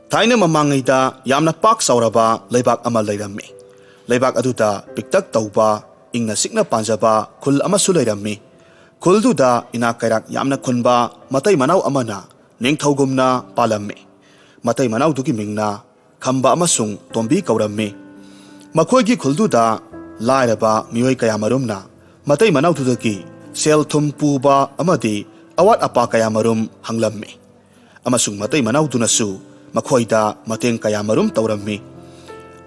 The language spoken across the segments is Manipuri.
Thaina mamangida yamna pak sauraba leibak ama leirammi. Leibak aduda piktak tauba ingna sikna panjaba khul amasu leirammi. Khulduda ina kairak yamna khunba matai manau amana ningthogumna palammi. Matai manau duki mingna khamba amasung tombi kaurammi. Makhoigi khulduda lairaba mioi kayamarumna matai manau tudaki sel thum puba amadi awat apa kayamarum hanglammi. Amasung matai manau dunasu Makhoida mateng kayamarum taurammi.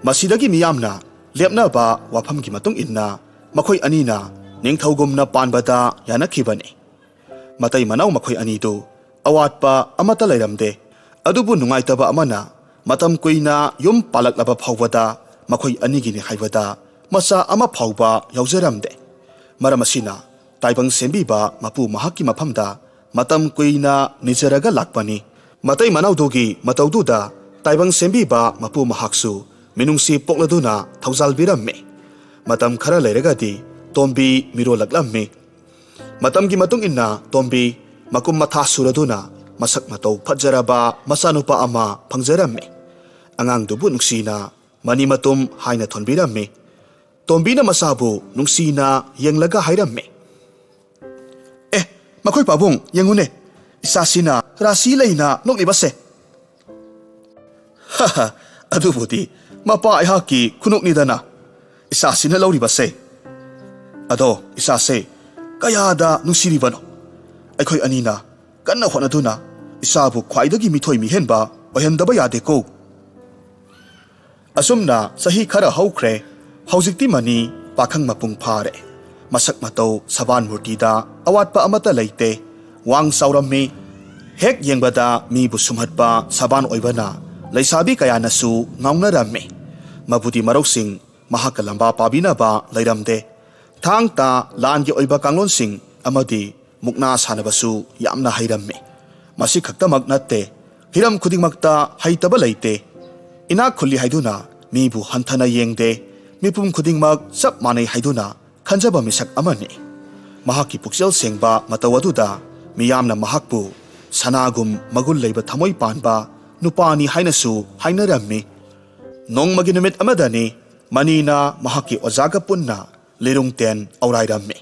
Masidagi miyamna lepnaba wafamgi matung inna makhoi anina ningthogumna panbada yanakhibani. Matai manau makhoi anidu awatpa amata leiramde. Adubu nungaitaba amana matam kuina yum palaklaba phawbada makhoi anigini haibada masa ama phawba yaujaramde. Maramasina taibang sembiba mapu mahaki maphamda matam kuina nijaraga lakpani. Matai manau dogi mataududa taibang sembiba mapu mahaksu minungsi pokladuna thaujal biramme. Matam khara leiragadi tombi miro laklamme. Matamgi matung inna tombi makum matha suraduna masak matau phajaraba masanupa ama phangjaramme. Angang dubu nungsina mani matum haina thonbiramme. Tombina masabu nungsina yenglaga hairamme. Makhoi pabung yengune. Isasina rasi leina noklibase. Haha, adubudi mapa aihaki kunuk nidana. Isasina lauribase. Ado isase kayada nusiribano. Aikhoi anina kanna honaduna isabu khwaidagi mithoi mihenba ohendaba yadeko. Asumna sahi khara haukhre haujikti mani pakhang mapung phare. Masak matau saban murtida awatpa amata leite. Wang saurammi hek yengbada mi bu sumhatpa saban oibana leisabi kayanasu ngaunaramme. Mabudi marosing mahakalamba pabinaba leiramde. Thangta langi oiba kanglonsing amadi mukna sanabasu yamna hairamme. Masi khaktamak natte hiram khudingmakta haitaba leite. Inak khulli haiduna mi bu hanthana yengde mipum khudingmak sap manai haiduna khanjaba misak amani. Mahaki puksel sengba matawaduda miyamna mahakpu sanagum magul leiba thamoi panba nupani hainasu hainarammi. Nongmagi numit amadani manina mahaki ojaga punna lerungten aurairammi.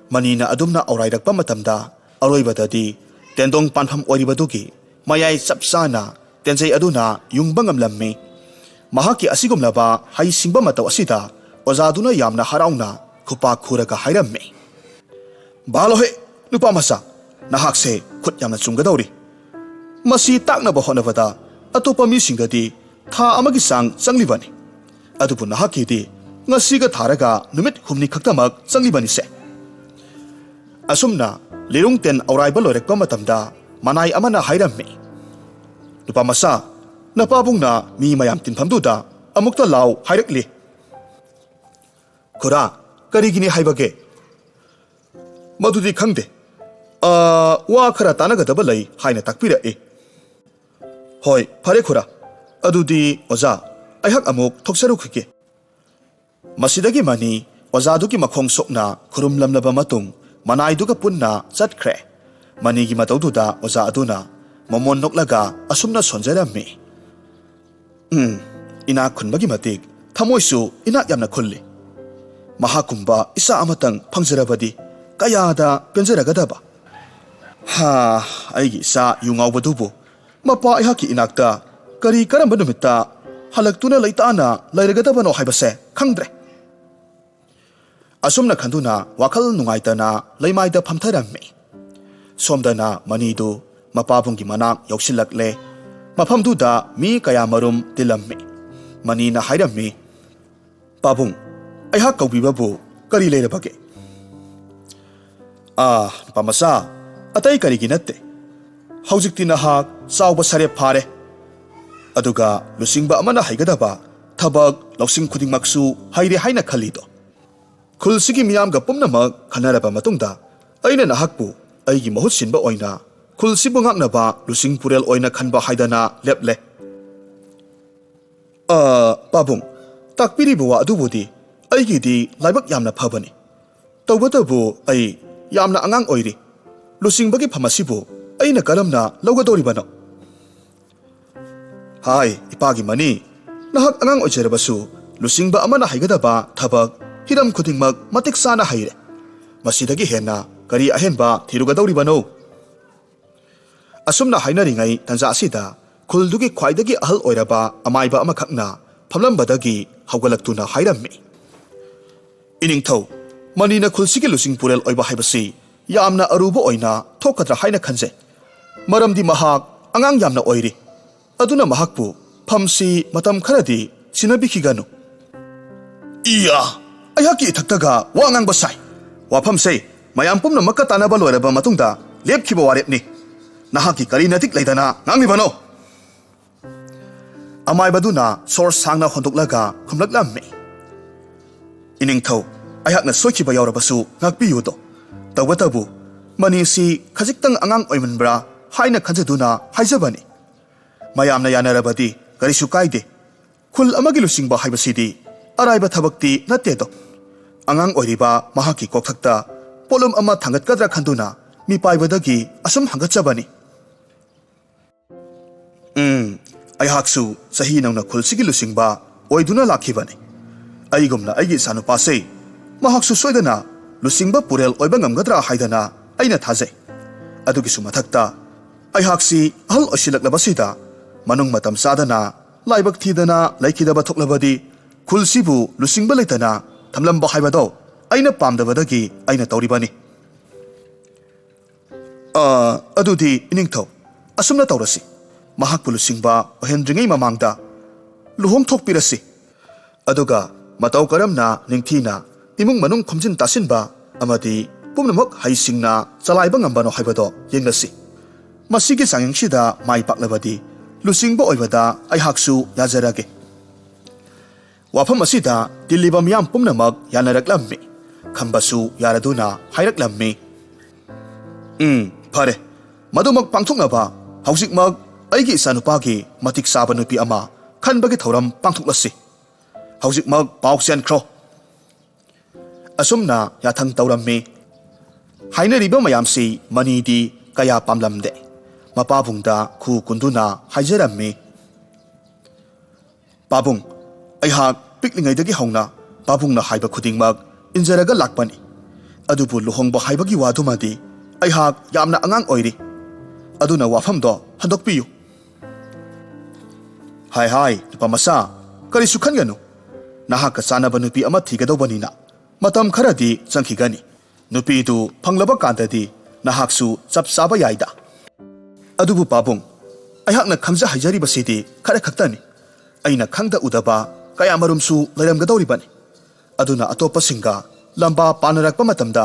Manina adumna aurairakpa matamda aroibadadi tendong panpham oiribadugi mayai sapsana tenjai aduna yungbangamlammi. Mahaki asigumlaba hai singba mataw asida ojaduna yamna harauna khupa khuraga hairammi. Balohe nupa masa nahakse khut yamna chunggadawri. Masi taknaba honabada atopa misingadi tha amagi sang changlibani. Adubu nahakidi ngasiga tharaga numit humni khaktamak changlibani se. Asumna lerungten auraiba lorekpa matamda manai amana hairammi. Nupa masa napabungna mi mayam tinphamduda amukta law hairakli. Khura karigini haibage? Madudi khangde. Wa khara tanagadaba lei haina takpirae. Hoi phare khura adudi oja aihak amuk thoksarukhige. Masidagi mani ojaduki makhong sokna khurumlamlaba matung manaiduga punna chatkre. Manigi mataududa oja aduna momon noklaga asumna sonjarammi. Ina khunbagi matik thamoisu ina yamna khulli. Mahakumba isa amatang phangjarabadi kayada penjaragadaba. Ha, aigi sa yungawbadubu mapa aihaki inakta kari karamba numita halaktuna leitana leiragadabano haibase khangdre. Asumna khanduna wakhal nungaitana leimaida phamtharammi. Somdana manidu mapabunggi manak yausilakle. Maphamduda mi kayamarum tilammi. Manina hairammi. Pabung aihak kaubibabu kari leirabage? Pamasa atai karigi natte. Haujikti nahak sauba sarep phare. Aduga lusingba amana haigadaba thabak lausing khudingmaksu haire haina khalido. Khulsigi miyamga pumnamak khanaraba matungda aina nahakpu aigi mahut sinba oina khulsibu ngaknaba lusing purel oina khanba haidana leple. Pabung takpiribu wa adubudi aigidi laibak yamna phabani. Tawbatabu ai yamna angang oiri. Lusingbagi phamasibu aina karamna lawgadoribano. Hai, ipagi mani. Nahak angang oijarabasu, lusingba amana haigadaba thabak hiram khudingmak matik sana haire. Masidagi henna kari ahenba thirugadawribano. Asumna hainaringai tanza asida khuldugi khwaidagi ahal oiraba amaiba amakhakna phamlambadagi hawgalaktuna hairammi. Iningthau manina khulsigi lusing purel oiba haibasi yamna aruba oina thokadra haina khanje. Maramdi mahak angang yamna oiri. Aduna mahakpu phamsi matam kharadi sinabikiganu. Iya, ayaki ithaktaga wa angang basai. Wafamse mayam pumna makka tanaba loiraba matungda lepkiba warepni. Nahaki kari natik laidana ngamibano. Amai baduna sor sangna hondoklaga khumlaklammi. Iningthau ayakna soikiba yaurabasu ngakpiyudo. Tawatabu manisi khajiktang angang oimanbra haina khanjaduna haijabani. Mayamna yanarabadi karisu kaide. Khul amagi lusingba haibasidi araiba thabakti nattedo. Angang oiriba mahaki kokthakta polum ama thangatkadra khanduna mipaibadagi asum hangatchabani. Ayhaksu sahi nauna khulsigi lusingba oiduna lakhibani. Aigumna aigi sanupase mahaksu soidana lusingba purel oiba ngamgadra haidana aina thajai. Adugisu mathakta ayhaksi ahal osilaklabasida manung matam sadana laibak thidana laikidaba thoklabadi khulsibu lusingba leitana thamlamba haibado aina pamdabadagi aina tawribani. Adudi iningthau asumna tawrasi mahakpu lusingba ohendringai mamangda luhong thokpirasi. Aduga matau karamna ningthina imung manung khumjin tasinba amadi pumnamak haisingna chalaiba ngambano haibado yenglasi. Masigi sangingsida mai paklabadi lusingba oibada aihaksu yajarage. Wafam asida diliba miyam pumnamak yanaraklammi. Khambasu yaraduna hairaklammi. Phare madumak pangthoknaba hausikmak aigi isanupagi matik saba nupi ama khanbagi thoram pangthoklasi. Hausikmak pauksen khro. Asumna yathang tawrammi. Hainariba mayamsi manidi kaya pamlamde. Mapabungda khu kunduna haijarammi. Pabung aihak piklingaidagi hauna pabungna haiba khudingmak injaraga lakpani. Adubu luhongba haibagi wadumadi aihak yamna angang oiri. Aduna wafamdo handokpiyu. Hai nupamasa karisu khanganu. Nahaka sanaba nupi ama thigadawbanina matam kharadi changkhigani. Nupi du phanglaba kandadi nahaksu chap saba yaida. Adubu pabung aihakna khangja haijaribasidi khara khaktani. Aina khangda udaba kaya marumsu lairamgadawribani. Aduna atopasinga lamba panarakpa matamda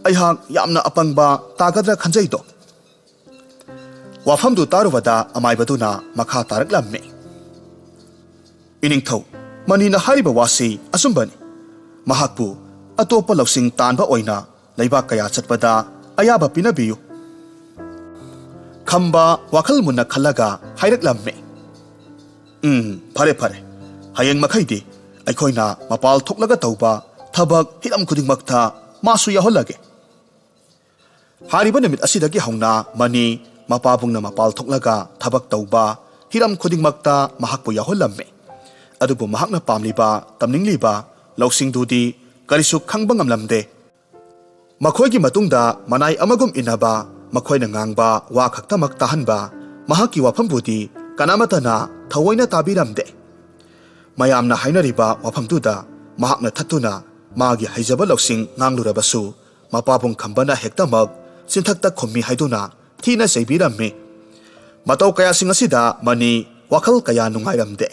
aihak yamna apangba tagadra khanjaido. Wafamdu tarubada amaibaduna makha taraklammi. Iningthau manina hariba wasi asumbani. Mahakpu atopa lausing tanba oina laibak kaya chatpada ayaba pinabiyu. Khamba wakhal munna khallaga hairaklammi. Phare hayeng makhaidi aikhoina mapal thoklaga tauba thabak hiram khudingmakta masu yaholage. Hariba namit asidagi hauna mani mapabungna mapal thoklaga thabak tauba hiram khudingmakta mahakpu yahollamme. Adubu mahakna pamliba tamningliba lausingdudi karisu khangba ngamlamde. Makhoigi matungda manai amagum inaba makhoina ngangba wa khaktamak tahanba mahaki wafambudi kanamatana thawoina tabiramde. Mayamna hainariba wafamduda mahakna thatuna magi haijaba lausing nganglurabasu mapabung khambana hektamak sinthakta khommi haiduna thina seibirammi. Matau kaya singasida mani wakhal kaya nungairamde.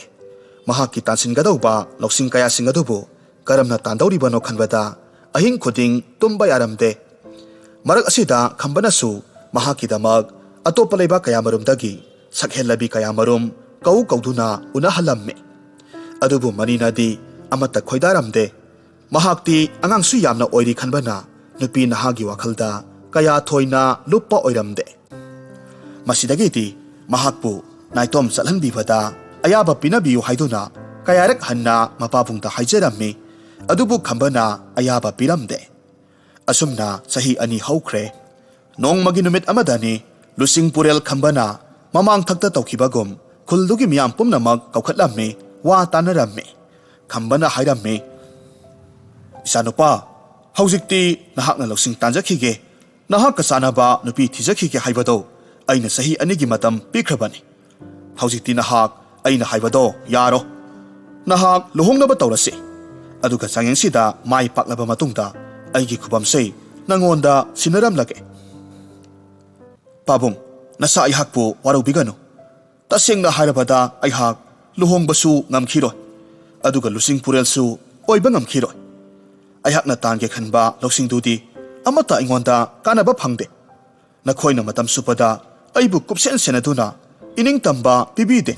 Mahaki tansingadawba lausing kaya singadubu karamna tandawribano khanbada ahing khuding tumba yaramde. Marak asida khambanasu mahakidamak atopa leiba kaya marumdagi sakhellabi kaya marum kauduna unahalammi. Adubu maninadi amata khoidaramde. Mahakti angangsu yamna oiri khanbana nupi nahagi wakhalda kaya thoina lupa oiramde. Masidagiti mahakpu naitom chalhanbibada ayaba pinabiyu haiduna kayarak hanna mapabungda haijarammi. Adubu khambana ayaba piramde. Asumna sahi ani haukhre. Nongmagi numit amadani lusing purel khambana mamang thakta tawkhibagum ꯈꯨꯜꯗꯨꯒꯤ ꯃꯤꯌꯥꯝ ꯄꯨꯝꯅꯃꯛ ꯀꯧꯈꯠꯂꯝꯃꯤ, ꯋꯥ ꯇꯥꯟꯅꯔꯝꯃꯤ꯫ ꯈꯝꯕꯅ ꯍꯥꯏꯔꯝꯃꯤ, "ꯏꯆꯥꯅꯨꯄꯥ, ꯍꯧꯖꯤꯛꯇꯤ ꯅꯍꯥꯛꯅ ꯂꯧꯁꯤꯡ ꯇꯥꯟꯖꯈꯤꯒꯦ, ꯅꯍꯥꯛꯀ ꯆꯥꯟꯅꯕ ꯅꯨꯄꯤ ꯊꯤꯖꯈꯤꯒꯦ ꯍꯥꯏꯕꯗꯣ ꯑꯩꯅ ꯆꯍꯤ 2ꯒꯤ ꯃꯇꯝ ꯄꯤꯈ꯭ꯔꯕꯅꯤ꯫ ꯍꯧꯖꯤꯛꯇꯤ ꯅꯍꯥꯛ ꯑꯩꯅ ꯍꯥꯏꯕꯗꯣ ꯌꯥꯔꯣ꯫ ꯅꯍꯥꯛ ꯂꯨꯍꯣꯡꯅꯕ ꯇꯧꯔꯁꯤ, ꯑꯗꯨꯒ ꯆꯥꯡꯌꯦꯡꯁꯤꯗ ꯃꯥꯏ ꯄꯥꯛꯂꯕ ꯃꯇꯨꯡꯗ ꯑꯩꯒꯤ ꯈꯨꯕꯝꯁꯦ ꯅꯉꯣꯟꯗ ꯁꯤꯟꯅꯔꯝꯂꯒꯦ꯫ ꯄꯥꯕꯨꯡ, ꯅꯆꯥ ꯑꯩꯍꯥꯛꯄꯨ ꯋꯥꯔꯧꯕꯤꯒꯅꯨ꯫ ꯇꯁꯦꯡꯅ ꯍꯥꯏꯔꯕꯗ ꯑꯩꯍꯥꯛ ꯂꯨꯍꯣꯡꯕꯁꯨ ꯉꯝꯈꯤꯔꯣꯏ, ꯑꯗꯨꯒ ꯂꯨꯆꯤꯡ ꯄꯨꯔꯦꯜꯁꯨ ꯑꯣꯏꯕ ꯉꯝꯈꯤꯔꯣꯏ꯫ ꯑꯩꯍꯥꯛꯅ ꯇꯥꯟꯒꯦ ꯈꯟꯕ ꯂꯧꯁꯤꯡꯗꯨꯗꯤ ꯑꯃꯠꯇ ꯑꯩꯉꯣꯟꯗ ꯀꯥꯟꯅꯕ ꯐꯪꯗꯦ꯫ ꯅꯈꯣꯏꯅ ꯃꯇꯝ ꯆꯨꯞꯄꯗ ꯑꯩꯕꯨ ꯀꯨꯞꯁꯦꯟ ꯁꯦꯟꯅꯗꯨꯅ ꯏꯅꯤꯡꯇꯝꯕ ꯄꯤꯕꯤꯗꯦ꯫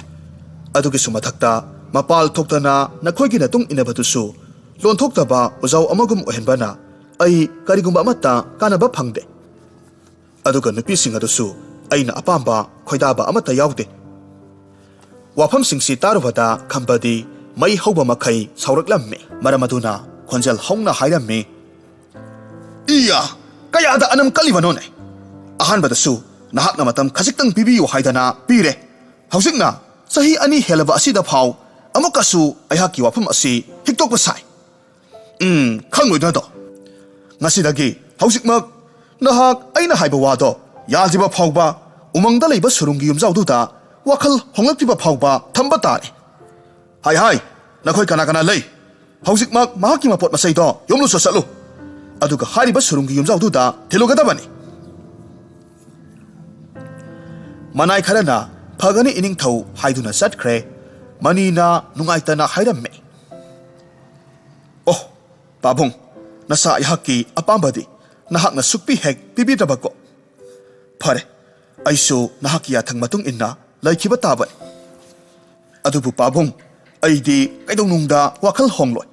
ꯑꯗꯨꯒꯤꯁꯨ ꯃꯊꯛꯇ ꯃꯄꯥꯜ ꯊꯣꯛꯇꯅ ꯅꯈꯣꯏꯒꯤ ꯃꯇꯨꯡ ꯏꯟꯅꯕꯗꯨꯁꯨ ꯂꯣꯟꯊꯣꯛꯇꯕ ꯎꯖꯥꯎ ꯑꯃꯒꯨꯝ ꯑꯣꯏꯍꯟꯕꯅ ꯑꯩ ꯀꯔꯤꯒꯨꯝꯕ ꯑꯃꯠꯇ ꯀꯥꯟꯅꯕ ꯐꯪꯗꯦ꯫ ꯑꯗꯨꯒ ꯅꯨꯄꯤꯁꯤꯡ ꯑꯗꯨꯁꯨ ꯑꯩꯅ ꯑꯄꯥꯝꯕ ꯈꯣꯏꯗꯥꯕ ꯑꯃꯠꯇ ꯌꯥꯎꯗꯦ꯫ ꯋꯥꯐꯝꯁꯤꯡꯁꯤ ꯇꯥꯔꯨꯕꯗ ꯈꯝꯕꯗꯤ ꯃꯩ ꯍꯧꯕ ꯃꯈꯩ ꯁꯥꯎꯔꯛꯂꯝꯃꯤ꯫ ꯃꯔꯝ ꯑꯗꯨꯅ ꯈꯣꯟꯖꯦꯜ ꯍꯧꯅ ꯍꯥꯏꯔꯝꯃꯤ, "ꯏꯌꯥ, ꯀꯌꯥꯗ ꯑꯅꯝ ꯀꯜꯂꯤꯕꯅꯣꯅꯦ? ꯑꯍꯥꯟꯕꯗꯁꯨ ꯅꯍꯥꯛꯅ ꯃꯇꯝ ꯈꯖꯤꯛꯇꯪ ꯄꯤꯕꯤꯌꯨ ꯍꯥꯏꯗꯅ ꯄꯤꯔꯦ꯫ ꯍꯧꯖꯤꯛꯅ ꯆꯍꯤ 2 ꯍꯦꯜꯂꯕ ꯑꯁꯤꯗ ꯐꯥꯎ ꯑꯃꯨꯛꯀꯁꯨ ꯑꯩꯍꯥꯛꯀꯤ ꯋꯥꯐꯝ ꯑꯁꯤ ꯍꯤꯛꯇꯣꯛꯄ ꯁꯥꯏ꯫ ꯈꯪꯂꯣꯏꯗ꯭ꯔꯗꯣ? ꯉꯁꯤꯗꯒꯤ ꯍꯧꯖꯤꯛꯃꯛ ꯅꯍꯥꯛ ꯑꯩꯅ ꯍꯥꯏꯕ ꯋꯥꯗꯣ ꯌꯥꯗ꯭ꯔꯤꯕ ꯐꯥꯎꯕ ꯎꯃꯪꯗ ꯂꯩꯕ ꯁꯨꯔꯨꯡꯒꯤ ꯌꯨꯝꯖꯥꯎꯗꯨꯗ ꯋꯥꯈꯜ ꯍꯣꯡꯂꯛꯇ꯭ꯔꯤꯕ ꯐꯥꯎꯕ ꯊꯝꯕ ꯇꯥꯔꯦ꯫ ꯍꯥꯏ, ꯅꯈꯣꯏ ꯀꯅꯥ ꯀꯅꯥ ꯂꯩ? ꯍꯧꯖꯤꯛꯃꯛ ꯃꯍꯥꯛꯀꯤ ꯃꯄꯣꯠ ꯃꯆꯩꯗꯣ ꯌꯨꯝꯂꯨꯆꯣ ꯆꯠꯂꯨ, ꯑꯗꯨꯒ ꯍꯥꯏꯔꯤꯕ ꯁꯨꯔꯨꯡꯒꯤ ꯌꯨꯝꯖꯥꯎꯗꯨꯗ ꯊꯤꯜꯂꯨꯒꯗꯕꯅꯤ꯫ ꯃꯅꯥꯏ ꯈꯔꯅ ꯐꯒꯅꯤ ꯏꯅꯤꯡꯊꯧ ꯍꯥꯏꯗꯨꯅ ꯆꯠꯈ꯭ꯔꯦ꯫ ꯃꯅꯤꯅ ꯅꯨꯡꯉꯥꯏꯇꯅ ꯍꯥꯏꯔꯝꯃꯤ, "ꯑꯣ ꯄꯥꯕꯨꯡ, ꯅꯆꯥ ꯑꯩꯍꯥꯛꯀꯤ ꯑꯄꯥꯝꯕꯗꯤ ꯅꯍꯥꯛꯅ ꯁꯨꯛꯄꯤ ꯍꯦꯛ ꯄꯤꯕꯤꯗ꯭ꯔꯕꯀꯣ? ꯐꯔꯦ, ꯑꯩꯁꯨ ꯅꯍꯥꯛꯀꯤ ꯌꯥꯊꯪ ꯃꯇꯨꯡ ꯏꯟꯅ ꯂꯩꯈꯤꯕ ꯇꯥꯕꯅꯤ꯫ ꯑꯗꯨꯕꯨ ꯄꯥꯕꯨꯡ, ꯑꯩꯗꯤ ꯀꯩꯗꯧꯅꯨꯡꯗ ꯋꯥꯈꯜ ꯍꯣꯡꯂꯣꯏ꯫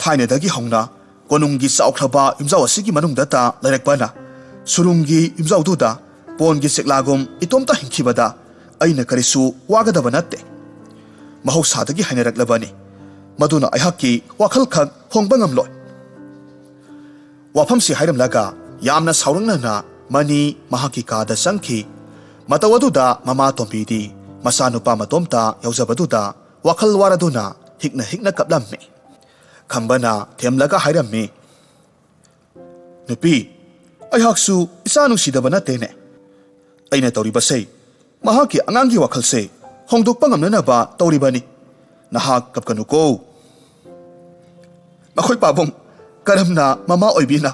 ꯊꯥꯏꯅꯗꯒꯤ ꯍꯧꯅ ꯀꯣꯅꯨꯡꯒꯤ ꯆꯥꯎꯈ꯭ꯔꯕ ꯌꯨꯝꯖꯥꯎ ꯑꯁꯤꯒꯤ ꯃꯅꯨꯡꯗꯇ ꯂꯩꯔꯛꯄꯅ ꯁꯨꯔꯨꯡꯒꯤ ꯌꯨꯝꯖꯥꯎꯗꯨꯗ ꯄꯣꯟꯒꯤ ꯆꯦꯛꯂꯥꯒꯨꯝ ꯏꯇꯣꯝꯇ ꯍꯤꯡꯈꯤꯕꯗ ꯑꯩꯅ ꯀꯔꯤꯁꯨ ꯋꯥꯒꯗꯕ ꯅꯠꯇꯦ꯫ ꯃꯍꯧꯁꯥꯗꯒꯤ ꯍꯩꯅꯔꯛꯂꯕꯅꯤ, ꯃꯗꯨꯅ ꯑꯩꯍꯥꯛꯀꯤ ꯋꯥꯈꯜꯈꯛ ꯍꯣꯡꯕ ꯉꯝꯂꯣꯏ"꯫ ꯋꯥꯐꯝꯁꯤ ꯍꯥꯏꯔꯝꯂꯒ ꯌꯥꯝꯅ ꯁꯥꯎꯔꯛꯅꯅ ꯃꯅꯤ ꯃꯍꯥꯛꯀꯤ ꯀꯥꯗ ꯆꯪꯈꯤ꯫ ꯃꯇꯧ ꯑꯗꯨꯗ ꯃꯃꯥ ꯇꯣꯝꯕꯤꯗꯤ ꯃꯆꯥꯅꯨꯄꯥ ꯃꯇꯣꯝꯇ ꯌꯧꯖꯕꯗꯨꯗ ꯋꯥꯈꯜ ꯋꯥꯔꯗꯨꯅ ꯍꯤꯛꯅ ꯍꯤꯛꯅ ꯀꯞꯂꯝꯃꯤ꯫ ꯈꯝꯕꯅ ꯊꯦꯝꯂꯒ ꯍꯥꯏꯔꯝꯃꯤ, "ꯅꯨꯄꯤ, ꯑꯩꯍꯥꯛꯁꯨ ꯏꯆꯥ ꯅꯨꯡꯁꯤꯗꯕ ꯅꯠꯇꯦꯅꯦ꯫ ꯑꯩꯅ ꯇꯧꯔꯤꯕꯁꯦ ꯃꯍꯥꯛꯀꯤ ꯑꯉꯥꯡꯒꯤ ꯋꯥꯈꯜꯁꯦ ꯍꯣꯡꯗꯣꯛꯄ ꯉꯝꯅꯅꯕ ꯇꯧꯔꯤꯕꯅꯤ꯫ ꯅꯍꯥꯛ ꯀꯞꯀꯅꯨꯀꯣ"꯫ "ꯃꯈꯣꯏ ꯄꯥꯕꯨꯡ, ꯀꯔꯝꯅ ꯃꯃꯥ ꯑꯣꯏꯕꯤꯅ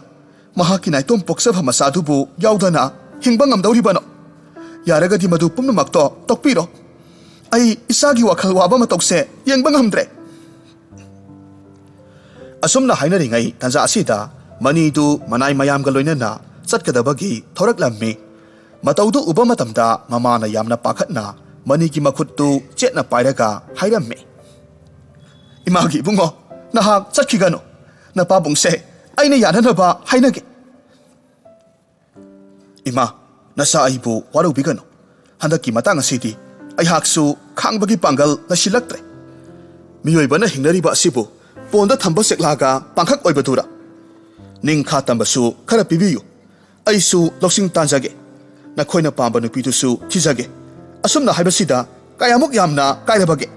ꯃꯍꯥꯛꯀꯤ ꯅꯥꯏꯇꯣꯝ ꯄꯣꯛꯆꯕ ꯃꯆꯥꯗꯨꯕꯨ ꯌꯥꯎꯗꯅ ꯍꯤꯡꯕ ꯉꯝꯗꯧꯔꯤꯕꯅꯣ? ꯌꯥꯔꯒꯗꯤ ꯃꯗꯨ ꯄꯨꯝꯅꯃꯛꯇꯣ ꯇꯣꯛꯄꯤꯔꯣ꯫ ꯑꯩ ꯏꯆꯥꯒꯤ ꯋꯥꯈꯜ ꯋꯥꯕ ꯃꯇꯧꯁꯦ ꯌꯦꯡꯕ ꯉꯝꯗ꯭ꯔꯦ"꯫ ꯑꯁꯨꯝꯅ ꯍꯥꯏꯅꯔꯤꯉꯩ ꯇꯥꯟꯖꯥ ꯑꯁꯤꯗ ꯃꯅꯤꯗꯨ ꯃꯅꯥꯏ ꯃꯌꯥꯝꯒ ꯂꯣꯏꯅꯅ ꯆꯠꯀꯗꯕꯒꯤ ꯊꯧꯔꯛꯂꯝꯃꯤ꯫ ꯃꯇꯧꯗꯨ ꯎꯕ ꯃꯇꯝꯗ ꯃꯃꯥꯅ ꯌꯥꯝꯅ ꯄꯥꯈꯠꯅ ꯃꯅꯤꯒꯤ ꯃꯈꯨꯠꯇꯨ ꯆꯦꯠꯅ ꯄꯥꯏꯔꯒ ꯍꯥꯏꯔꯝꯃꯤ, "ꯏꯃꯥꯒꯤ ꯏꯕꯨꯡꯉꯣ, ꯅꯍꯥꯛ ꯆꯠꯈꯤꯒꯅꯨ꯫ ꯅꯄꯥꯕꯨꯡꯁꯦ ꯑꯩꯅ ꯌꯥꯅꯅꯕ ꯍꯥꯏꯅꯒꯦ"꯫ "ꯏꯃꯥ, ꯅꯆꯥ ꯑꯩꯕꯨ ꯋꯥꯔꯧꯕꯤꯒꯅꯨ꯫ ꯍꯟꯗꯛꯀꯤ ꯃꯇꯥꯡ ꯑꯁꯤꯗꯤ ꯑꯩꯍꯥꯛꯁꯨ ꯈꯥꯡꯕꯒꯤ ꯄꯥꯡꯒꯜ ꯂꯩꯁꯤꯜꯂꯛꯇ꯭ꯔꯦ꯫ ꯃꯤꯑꯣꯏꯕꯅ ꯍꯤꯡꯅꯔꯤꯕ ꯑꯁꯤꯕꯨ ꯄꯣꯟꯗ ꯊꯝꯕ ꯆꯦꯛꯂꯥꯒ ꯄꯥꯡꯈꯛ ꯑꯣꯏꯕꯗꯨꯔ? ꯅꯤꯡꯈꯥ ꯇꯝꯕꯁꯨ ꯈꯔ ꯄꯤꯕꯤꯌꯨ, ꯑꯩꯁꯨ ꯂꯧꯁꯤꯡ ꯇꯥꯟꯖꯒꯦ꯫ ꯅꯈꯣꯏꯅ ꯄꯥꯝꯕ ꯅꯨꯄꯤꯗꯨꯁꯨ ꯊꯤꯖꯒꯦ꯫ ꯑꯁꯨꯝꯅ ꯍꯥꯏꯕꯁꯤꯗ ꯀꯌꯥꯃꯨꯛ ꯌꯥꯝꯅ ꯀꯥꯏꯔꯕꯒꯦ?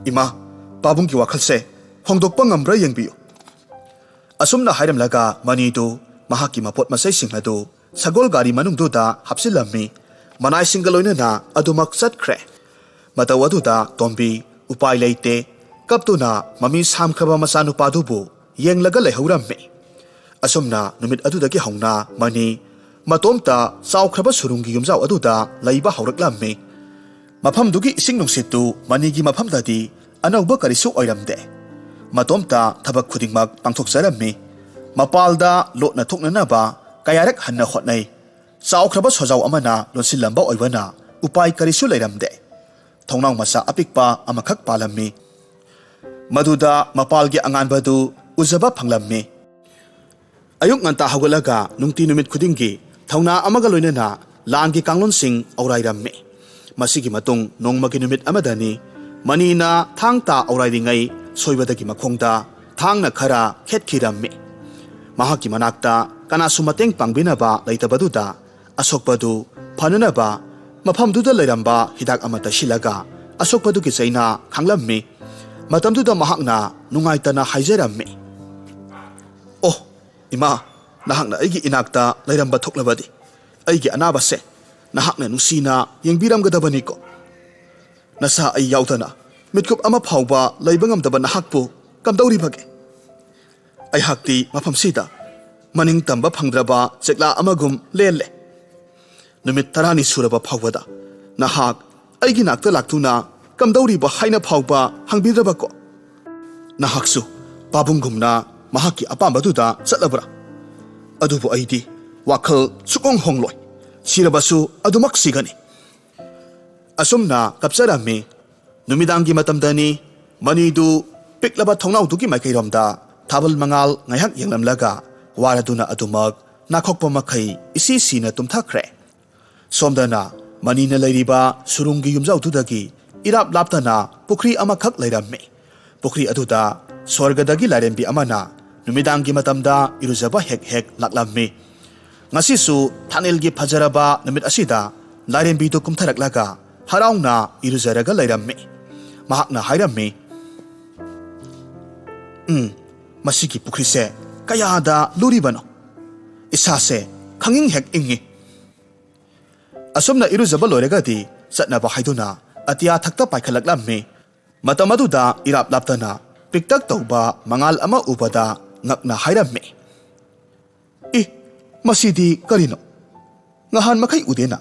ꯏꯃꯥ, ꯄꯥꯕꯨꯡꯒꯤ ꯋꯥꯈꯜꯁꯦ ꯍꯣꯡꯗꯣꯛꯄ ꯉꯝꯕ꯭ꯔꯥ ꯌꯦꯡꯕꯤꯌꯨ"꯫ ꯑꯁꯨꯝꯅ ꯍꯥꯏꯔꯝꯂꯒ ꯃꯅꯤꯗꯨ ꯃꯍꯥꯛꯀꯤ ꯃꯄꯣꯠ ꯃꯆꯩꯁꯤꯡ ꯑꯗꯨ ꯁꯒꯣꯜ ꯒꯥꯔꯤ ꯃꯅꯨꯡꯗꯨꯗ ꯍꯥꯞꯆꯤꯜꯂꯝꯃꯤ꯫ ꯃꯅꯥꯏꯁꯤꯡꯒ ꯂꯣꯏꯅꯅ ꯑꯗꯨꯃꯛ ꯆꯠꯈ꯭ꯔꯦ꯫ ꯃꯇꯧ ꯑꯗꯨꯗ ꯇꯣꯝꯕꯤ ꯎꯄꯥꯏ ꯂꯩꯇꯦ ꯀꯞꯇꯨꯅ ꯃꯃꯤ ꯁꯥꯝꯈ꯭ꯔꯕ ꯃꯆꯥꯅꯨꯄꯥꯗꯨꯕꯨ ꯌꯦꯡꯂꯒ ꯂꯩꯍꯧꯔꯝꯃꯤ꯫ ꯑꯁꯨꯝꯅ ꯅꯨꯃꯤꯠ ꯑꯗꯨꯗꯒꯤ ꯍꯧꯅ ꯃꯅꯤ ꯃꯇꯣꯝꯇ ꯆꯥꯎꯈ꯭ꯔꯕ ꯁꯨꯔꯨꯡꯒꯤ ꯌꯨꯝꯖꯥꯎ ꯑꯗꯨꯗ ꯂꯩꯕ ꯍꯧꯔꯛꯂꯝꯃꯤ꯫ ꯃꯐꯝꯗꯨꯒꯤ ꯏꯁꯤꯡ ꯅꯨꯡꯁꯤꯠꯇꯨ ꯃꯅꯤꯒꯤ ꯃꯐꯝꯗꯗꯤ ꯑꯅꯧꯕ ꯀꯔꯤꯁꯨ ꯑꯣꯏꯔꯝꯗꯦ꯫ ꯃꯇꯣꯝꯇ ꯊꯕꯛ ꯈꯨꯗꯤꯡꯃꯛ ꯄꯥꯡꯊꯣꯛꯆꯔꯝꯃꯤ꯫ ꯃꯄꯥꯜꯗ ꯂꯣꯠꯅ ꯊꯣꯛꯅꯅꯕ ꯀꯌꯥꯔꯛ ꯍꯟꯅ ꯍꯣꯠꯅꯩ꯫ ꯆꯥꯎꯈ꯭ꯔꯕ ꯁꯣꯖꯥꯎ ꯑꯃꯅ ꯂꯣꯟꯁꯤꯜꯂꯝꯕ ꯑꯣꯏꯕꯅ ꯎꯄꯥꯏ ꯀꯔꯤꯁꯨ ꯂꯩꯔꯝꯗꯦ꯫ ꯊꯣꯡꯅꯥꯎ ꯃꯆꯥ ꯑꯄꯤꯛꯄ ꯑꯃꯈꯛ ꯄꯥꯜꯂꯝꯃꯤ꯫ ꯃꯗꯨꯗ ꯃꯄꯥꯜꯒꯤ ꯑꯉꯥꯟꯕꯗꯨ ꯎꯖꯕ ꯐꯪꯂꯝꯃꯤ꯫ ꯑꯌꯨꯛ ꯉꯟꯇꯥ ꯍꯧꯒꯠꯂꯒ ꯅꯨꯡꯇꯤ ꯅꯨꯃꯤꯠ ꯈꯨꯗꯤꯡꯒꯤ ꯊꯧꯅꯥ ꯑꯃꯒ ꯂꯣꯏꯅꯅ ꯂꯥꯟꯒꯤ ꯀꯥꯡꯂꯣꯟꯁꯤꯡ ꯑꯧꯔꯥꯏꯔꯝꯃꯤ꯫ ꯃꯁꯤꯒꯤ ꯃꯇꯨꯡ ꯅꯣꯡꯃꯒꯤ ꯅꯨꯃꯤꯠ ꯑꯃꯗꯅꯤ ꯃꯅꯤꯅ ꯊꯥꯡ ꯇꯥ ꯑꯧꯔꯥꯏꯔꯤꯉꯩ ꯁꯣꯏꯕꯗꯒꯤ ꯃꯈꯣꯡꯗ ꯊꯥꯡꯅ ꯈꯔ ꯈꯦꯠꯈꯤꯔꯝꯃꯤ꯫ ꯃꯍꯥꯛꯀꯤ ꯃꯅꯥꯛꯇ ꯀꯅꯥꯁꯨ ꯃꯇꯦꯡ ꯄꯥꯡꯕꯤꯅꯕ ꯂꯩꯇꯕꯗꯨꯗ ꯑꯁꯣꯛꯄꯗꯨ ꯐꯅꯅꯕ ꯃꯐꯝꯗꯨꯗ ꯂꯩꯔꯝꯕ ꯍꯤꯗꯥꯛ ꯑꯃ ꯇꯩꯁꯤꯜꯂꯒ ꯑꯁꯣꯛꯄꯗꯨꯒꯤ ꯆꯩꯅꯥ ꯈꯥꯡꯂꯝꯃꯤ꯫ ꯃꯇꯝꯗꯨꯗ ꯃꯍꯥꯛꯅ ꯅꯨꯡꯉꯥꯏꯇꯅ ꯍꯥꯏꯖꯔꯝꯃꯤ, "ꯑꯣ ꯏꯃꯥ, ꯅꯍꯥꯛꯅ ꯑꯩꯒꯤ ꯏꯅꯥꯛꯇ ꯂꯩꯔꯝꯕ ꯊꯣꯛꯂꯕꯗꯤ ꯑꯩꯒꯤ ꯑꯅꯥꯕꯁꯦ ꯅꯍꯥꯛꯅ ꯅꯨꯡꯁꯤꯅ ꯌꯦꯡꯕꯤꯔꯝꯒꯗꯕꯅꯤꯀꯣ꯫ ꯅꯁꯥ ꯑꯩ ꯌꯥꯎꯗꯅ ꯃꯤꯠꯀꯨꯞ ꯑꯃ ꯐꯥꯎꯕ ꯂꯩꯕ ꯉꯝꯗꯕ ꯅꯍꯥꯛꯄꯨ ꯀꯝꯗꯧꯔꯤꯕꯒꯦ? ꯑꯩꯍꯥꯛꯇꯤ ꯃꯐꯝꯁꯤꯗ ꯃꯅꯤꯡ ꯇꯝꯕ ꯐꯪꯗ꯭ꯔꯕ ꯆꯦꯛꯂꯥ ꯑꯃꯒꯨꯝ ꯂꯦꯜꯂꯦ꯫ ꯅꯨꯃꯤꯠ 10ꯅꯤ ꯁꯨꯔꯕ ꯐꯥꯎꯕꯗ ꯅꯍꯥꯛ ꯑꯩꯒꯤ ꯅꯥꯛꯇ ꯂꯥꯛꯇꯨꯅ ꯀꯝꯗꯧꯔꯤꯕ ꯍꯥꯏꯅ ꯐꯥꯎꯕ ꯍꯪꯕꯤꯗ꯭ꯔꯕꯀꯣ? ꯅꯍꯥꯛꯁꯨ ꯄꯥꯕꯨꯡꯒꯨꯝꯅ ꯃꯍꯥꯛꯀꯤ ꯑꯄꯥꯝꯕꯗꯨꯗ ꯆꯠꯂꯕ꯭ꯔꯥ? ꯑꯗꯨꯕꯨ ꯑꯩꯗꯤ ꯋꯥꯈꯜ ꯁꯨꯛꯍꯣꯡ ꯍꯣꯡꯂꯣꯏ, ꯁꯤꯔꯕꯁꯨ ꯑꯗꯨꯃꯛ ꯁꯤꯒꯅꯤ." ꯑꯁꯨꯝꯅ ꯀꯞꯆꯔꯝꯃꯤ꯫ ꯅꯨꯃꯤꯗꯥꯡꯒꯤ ꯃꯇꯝꯗꯅꯤ꯫ ꯃꯅꯤꯗꯨ ꯄꯤꯛꯂꯕ ꯊꯣꯡꯅꯥꯎꯗꯨꯒꯤ ꯃꯥꯏꯀꯩꯔꯣꯝꯗ ꯊꯥꯕꯜ ꯃꯉꯥꯜ ꯉꯥꯏꯍꯥꯛ ꯌꯦꯡꯂꯝꯂꯒ ꯋꯥꯔꯗꯨꯅ ꯑꯗꯨꯃꯛ ꯅꯥꯈꯣꯛꯄ ꯃꯈꯩ ꯏꯁꯤ ꯁꯤꯅ ꯇꯨꯝꯊꯈ꯭ꯔꯦ꯫ ꯁꯣꯝꯗꯅ ꯃꯅꯤꯅ ꯂꯩꯔꯤꯕ ꯁꯨꯔꯨꯡꯒꯤ ꯌꯨꯝꯖꯥꯎꯗꯨꯗꯒꯤ ꯏꯔꯥꯞ ꯂꯥꯞꯇꯅ ꯄꯨꯈ꯭ꯔꯤ ꯑꯃꯈꯛ ꯂꯩꯔꯝꯃꯤ꯫ ꯄꯨꯈ꯭ꯔꯤ ꯑꯗꯨꯗ ꯁ꯭ꯋꯔꯒꯗꯒꯤ ꯂꯥꯏꯔꯦꯝꯕꯤ ꯑꯃꯅ ꯅꯨꯃꯤꯗꯥꯡꯒꯤ ꯃꯇꯝꯗ ꯏꯔꯨꯖꯕ ꯍꯦꯛ ꯍꯦꯛ ꯂꯥꯛꯂꯝꯃꯤ꯫ ꯉꯁꯤꯁꯨ ꯊꯥꯅꯦꯜꯒꯤ ꯐꯖꯔꯕ ꯅꯨꯃꯤꯠ ꯑꯁꯤꯗ ꯂꯥꯏꯔꯦꯝꯕꯤꯗꯨ ꯀꯨꯝꯊꯔꯛꯂꯒ ꯍꯔꯥꯎꯅ ꯏꯔꯨꯖꯔꯒ ꯂꯩꯔꯝꯃꯤ꯫ ꯃꯍꯥꯛꯅ ꯍꯥꯏꯔꯝꯃꯤ, "ꯃꯁꯤꯒꯤ ꯄꯨꯈ꯭ꯔꯤꯁꯦ ꯀꯌꯥꯗ ꯂꯨꯔꯤꯕꯅꯣ? ꯏꯁꯥꯁꯦ ꯈꯪꯏꯪ ꯍꯦꯛ ꯏꯪꯉꯤ꯫ ꯑꯁꯨꯝꯅ ꯏꯔꯨꯖꯕ ꯂꯣꯏꯔꯒꯗꯤ ꯆꯠꯅꯕ ꯍꯥꯏꯗꯨꯅ ꯑꯇꯤꯌꯥꯊꯛꯇ ꯄꯥꯏꯈꯠꯂꯛꯂꯝꯃꯤ꯫ ꯃꯇꯝ ꯑꯗꯨꯗ ꯏꯔꯥꯞ ꯂꯥꯞꯇꯅ ꯄꯤꯛꯇꯛ ꯇꯧꯕ ꯃꯉꯥꯜ ꯑꯃ ꯎꯕꯗ ꯉꯛꯅ ꯍꯥꯏꯔꯝꯃꯤ, "ꯃꯁꯤꯗꯤ ꯀꯔꯤꯅꯣ? ꯉꯍꯥꯟ ꯃꯈꯩ ꯎꯗꯦꯅ."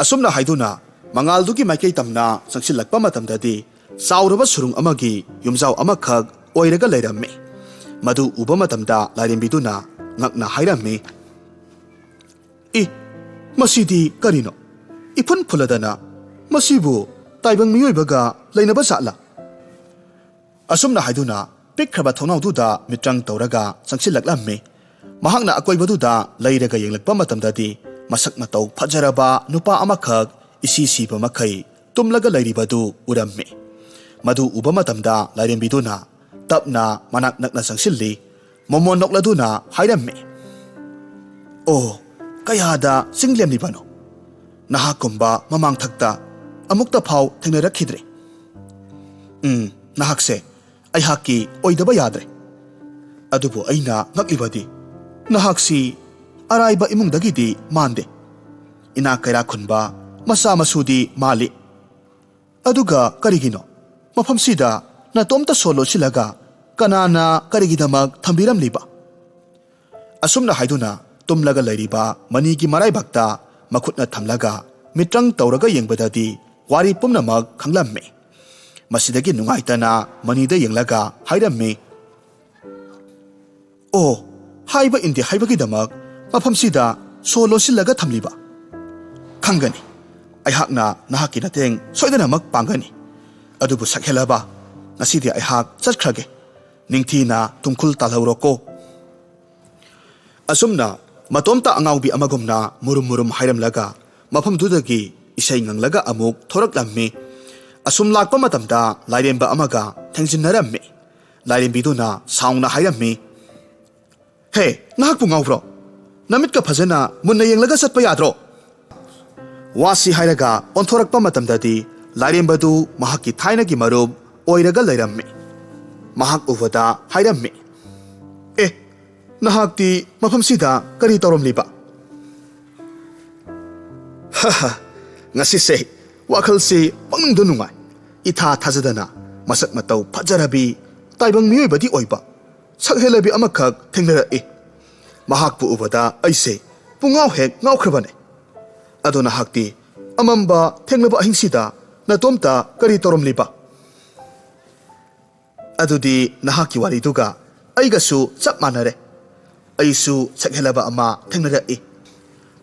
ꯑꯁꯨꯝꯅ ꯍꯥꯏꯗꯨꯅ ꯃꯉꯥꯜꯗꯨꯒꯤ ꯃꯥꯏꯀꯩ ꯇꯝꯅ ꯆꯪꯁꯤꯜꯂꯛꯄ ꯃꯇꯝꯗꯗꯤ ꯆꯥꯎꯔꯕ ꯁꯨꯔꯨꯡ ꯑꯃꯒꯤ ꯌꯨꯝꯖꯥꯎ ꯑꯃꯈꯛ ꯑꯣꯏꯔꯒ ꯂꯩꯔꯝꯃꯤ꯫ ꯃꯗꯨ ꯎꯕ ꯃꯇꯝꯗ ꯂꯥꯏꯔꯦꯝꯕꯤꯗꯨꯅ ꯉꯛꯅ ꯍꯥꯏꯔꯝꯃꯤ, "ꯃꯁꯤꯗꯤ ꯀꯔꯤꯅꯣ? ꯏꯐꯨꯟ ꯐꯨꯜꯂꯗꯅ ꯃꯁꯤꯕꯨ ꯇꯥꯏꯕꯪ ꯃꯤꯑꯣꯏꯕꯒ ꯂꯩꯅꯕ ꯖꯥꯠꯂꯥ?" ꯑꯁꯨꯝꯅ ꯍꯥꯏꯗꯨꯅ ꯄꯤꯛꯈ꯭ꯔꯕ ꯊꯣꯡꯅꯥꯎꯗꯨꯗ ꯃꯤꯇ꯭ꯔꯪ ꯇꯧꯔꯒ ꯆꯪꯁꯤꯜꯂꯛꯂꯝꯃꯤ꯫ ꯃꯍꯥꯛꯅ ꯑꯀꯣꯏꯕꯗꯨꯗ ꯂꯩꯔꯒ ꯌꯦꯡꯂꯛꯄ ꯃꯇꯝꯗꯗꯤ ꯃꯁꯛ ꯃꯇꯧ ꯐꯖꯔꯕ ꯅꯨꯄꯥ ꯑꯃꯈꯛ ꯏꯁꯤ ꯁꯤꯕ ꯃꯈꯩ ꯇꯨꯝꯂꯒ ꯂꯩꯔꯤꯕꯗꯨ ꯎꯔꯝꯃꯤ꯫ ꯃꯗꯨ ꯎꯕ ꯃꯇꯝꯗ ꯂꯥꯏꯔꯦꯝꯕꯤꯗꯨꯅ ꯇꯞꯅ ꯃꯅꯥꯛ ꯅꯛꯅ ꯆꯪꯁꯤꯜꯂꯤ꯫ ꯃꯣꯃꯣꯟ ꯅꯣꯛꯂꯗꯨꯅ ꯍꯥꯏꯔꯝꯃꯤ, "ꯑꯣ, ꯀꯌꯥꯗ ꯆꯤꯡꯂꯦꯝꯂꯤꯕꯅꯣ! ꯅꯍꯥꯛꯀꯨꯝꯕ ꯃꯃꯥꯡꯊꯛꯇ ꯑꯃꯨꯛꯇ ꯐꯥꯎ ꯊꯦꯡꯅꯔꯛꯈꯤꯗ꯭ꯔꯦ꯫ ꯅꯍꯥꯛꯁꯦ ꯑꯩꯍꯥꯛꯀꯤ ꯑꯣꯏꯗꯕ ꯌꯥꯗ꯭ꯔꯦ꯫ ꯑꯗꯨꯕꯨ ꯑꯩꯅ ꯉꯛꯂꯤꯕꯗꯤ ꯅꯍꯥꯛꯁꯤ ꯑꯔꯥꯏꯕ ꯏꯃꯨꯡꯗꯒꯤꯗꯤ ꯃꯥꯟꯗꯦ꯫ ꯏꯅꯥꯛ ꯀꯩꯔꯥꯛ ꯈꯨꯟꯕ ꯃꯆꯥ ꯃꯁꯨꯗꯤ ꯃꯥꯜꯂꯤ꯫ ꯑꯗꯨꯒ ꯀꯔꯤꯒꯤꯅꯣ ꯃꯐꯝꯁꯤꯗ ꯅꯇꯣꯝꯇ ꯁꯣ ꯂꯣꯠꯁꯤꯜꯂꯒ ꯀꯅꯥꯅ ꯀꯔꯤꯒꯤꯗꯃꯛ ꯊꯝꯕꯤꯔꯝꯂꯤꯕ?" ꯑꯁꯨꯝꯅ ꯍꯥꯏꯗꯨꯅ ꯇꯨꯝꯂꯒ ꯂꯩꯔꯤꯕ ꯃꯅꯤꯒꯤ ꯃꯔꯥꯏꯕꯛꯇ ꯃꯈꯨꯠꯅ ꯊꯝꯂꯒ ꯃꯤꯇ꯭ꯔꯪ ꯇꯧꯔꯒ ꯌꯦꯡꯕꯗꯗꯤ ꯋꯥꯔꯤ ꯄꯨꯝꯅꯃꯛ ꯈꯪꯂꯝꯃꯤ꯫ ꯃꯁꯤꯗꯒꯤ ꯅꯨꯡꯉꯥꯏꯇꯅ ꯃꯅꯤꯗ ꯌꯦꯡꯂꯒ ꯍꯥꯏꯔꯝꯃꯤ, "ꯑꯣ, ꯍꯥꯏꯕ ꯏꯟꯗꯦ ꯍꯥꯏꯕꯒꯤꯗꯃꯛ ꯃꯐꯝꯁꯤꯗ ꯁꯣ ꯂꯣꯟꯁꯤꯜꯂꯒ ꯊꯝꯂꯤꯕ? ꯈꯪꯒꯅꯤ, ꯑꯩꯍꯥꯛꯅ ꯅꯍꯥꯛꯀꯤ ꯃꯇꯦꯡ ꯁꯣꯏꯗꯅꯃꯛ ꯄꯥꯡꯒꯅꯤ꯫ ꯑꯗꯨꯕꯨ ꯁꯛꯍꯦꯜꯂꯕ, ꯉꯁꯤꯗꯤ ꯑꯩꯍꯥꯛ ꯆꯠꯈ꯭ꯔꯒꯦ꯫ ꯅꯤꯡꯊꯤꯅ ꯇꯨꯝꯈꯨꯜ ꯇꯥꯜꯍꯧꯔꯣꯀꯣ." ꯑꯁꯨꯝꯅ ꯃꯇꯣꯝꯇ ꯑꯉꯥꯎꯕꯤ ꯑꯃꯒꯨꯝꯅ ꯃꯨꯔꯨꯝ ꯃꯨꯔꯨꯝ ꯍꯥꯏꯔꯝꯂꯒ ꯃꯐꯝꯗꯨꯗꯒꯤ ꯏꯁꯩ ꯉꯪꯂꯒ ꯑꯃꯨꯛ ꯊꯣꯔꯛꯂꯝꯃꯤ꯫ ꯑꯁꯨꯝ ꯂꯥꯛꯄ ꯃꯇꯝꯗ ꯂꯥꯏꯔꯦꯝꯕ ꯑꯃꯒ ꯊꯦꯡꯖꯤꯟꯅꯔꯝꯃꯤ꯫ ꯂꯥꯏꯔꯦꯝꯕꯤꯗꯨꯅ ꯁꯥꯎꯅ ꯍꯥꯏꯔꯝꯃꯤ, "ꯍꯦ, ꯅꯍꯥꯛꯄꯨ ꯉꯥꯎꯕ꯭ꯔꯣ? ꯅꯃꯤꯠꯀ ꯐꯖꯅ ꯃꯨꯟꯅ ꯌꯦꯡꯂꯒ ꯆꯠꯄ ꯌꯥꯗ꯭ꯔꯣ?" ꯋꯥꯁꯤ ꯍꯥꯏꯔꯒ ꯑꯣꯟꯊꯣꯔꯛꯄ ꯃꯇꯝꯗꯗꯤ ꯂꯥꯏꯔꯦꯝꯕꯗꯨ ꯃꯍꯥꯛꯀꯤ ꯊꯥꯏꯅꯒꯤ ꯃꯔꯨꯞ ꯑꯣꯏꯔꯒ ꯂꯩꯔꯝꯃꯤ꯫ ꯃꯍꯥꯛ ꯎꯕꯗ ꯍꯥꯏꯔꯝꯃꯤ, "ꯅꯍꯥꯛꯇꯤ ꯃꯐꯝꯁꯤꯗ ꯀꯔꯤ ꯇꯧꯔꯝꯂꯤꯕ?" "ꯉꯁꯤꯁꯦ ꯋꯥꯈꯜꯁꯤ ꯄꯪꯅꯨꯡꯗ ꯅꯨꯡꯉꯥꯏ꯫ ꯏꯊꯥ ꯊꯥꯖꯗꯅ ꯃꯁꯛ ꯃꯇꯧ ꯐꯖꯔꯕꯤ ꯇꯥꯏꯕꯪ ꯃꯤꯑꯣꯏꯕꯗꯤ ꯑꯣꯏꯕ ꯁꯛꯍꯦꯜꯂꯕꯤ ꯑꯃꯈꯛ ꯊꯦꯡꯅꯔꯛꯏ꯫ ꯃꯍꯥꯛꯄꯨ ꯎꯕꯗ ꯑꯩꯁꯦ ꯄꯨꯡꯉꯥꯎ ꯍꯦꯛ ꯉꯥꯎꯈ꯭ꯔꯕꯅꯦ꯫ ꯑꯗꯣ ꯅꯍꯥꯛꯇꯤ ꯑꯃꯝꯕ ꯊꯦꯡꯂꯕ ꯑꯍꯤꯡꯁꯤꯗ ꯅꯇꯣꯝꯇ ꯀꯔꯤ ꯇꯧꯔꯝꯂꯤꯕ?" "ꯑꯗꯨꯗꯤ ꯅꯍꯥꯛꯀꯤ ꯋꯥꯔꯤꯗꯨꯒ ꯑꯩꯒꯁꯨ ꯆꯞ ꯃꯥꯟꯅꯔꯦ꯫ ꯑꯩꯁꯨ ꯁꯛꯍꯦꯜꯂꯕ ꯑꯃ ꯊꯦꯡꯅꯔꯛꯏ꯫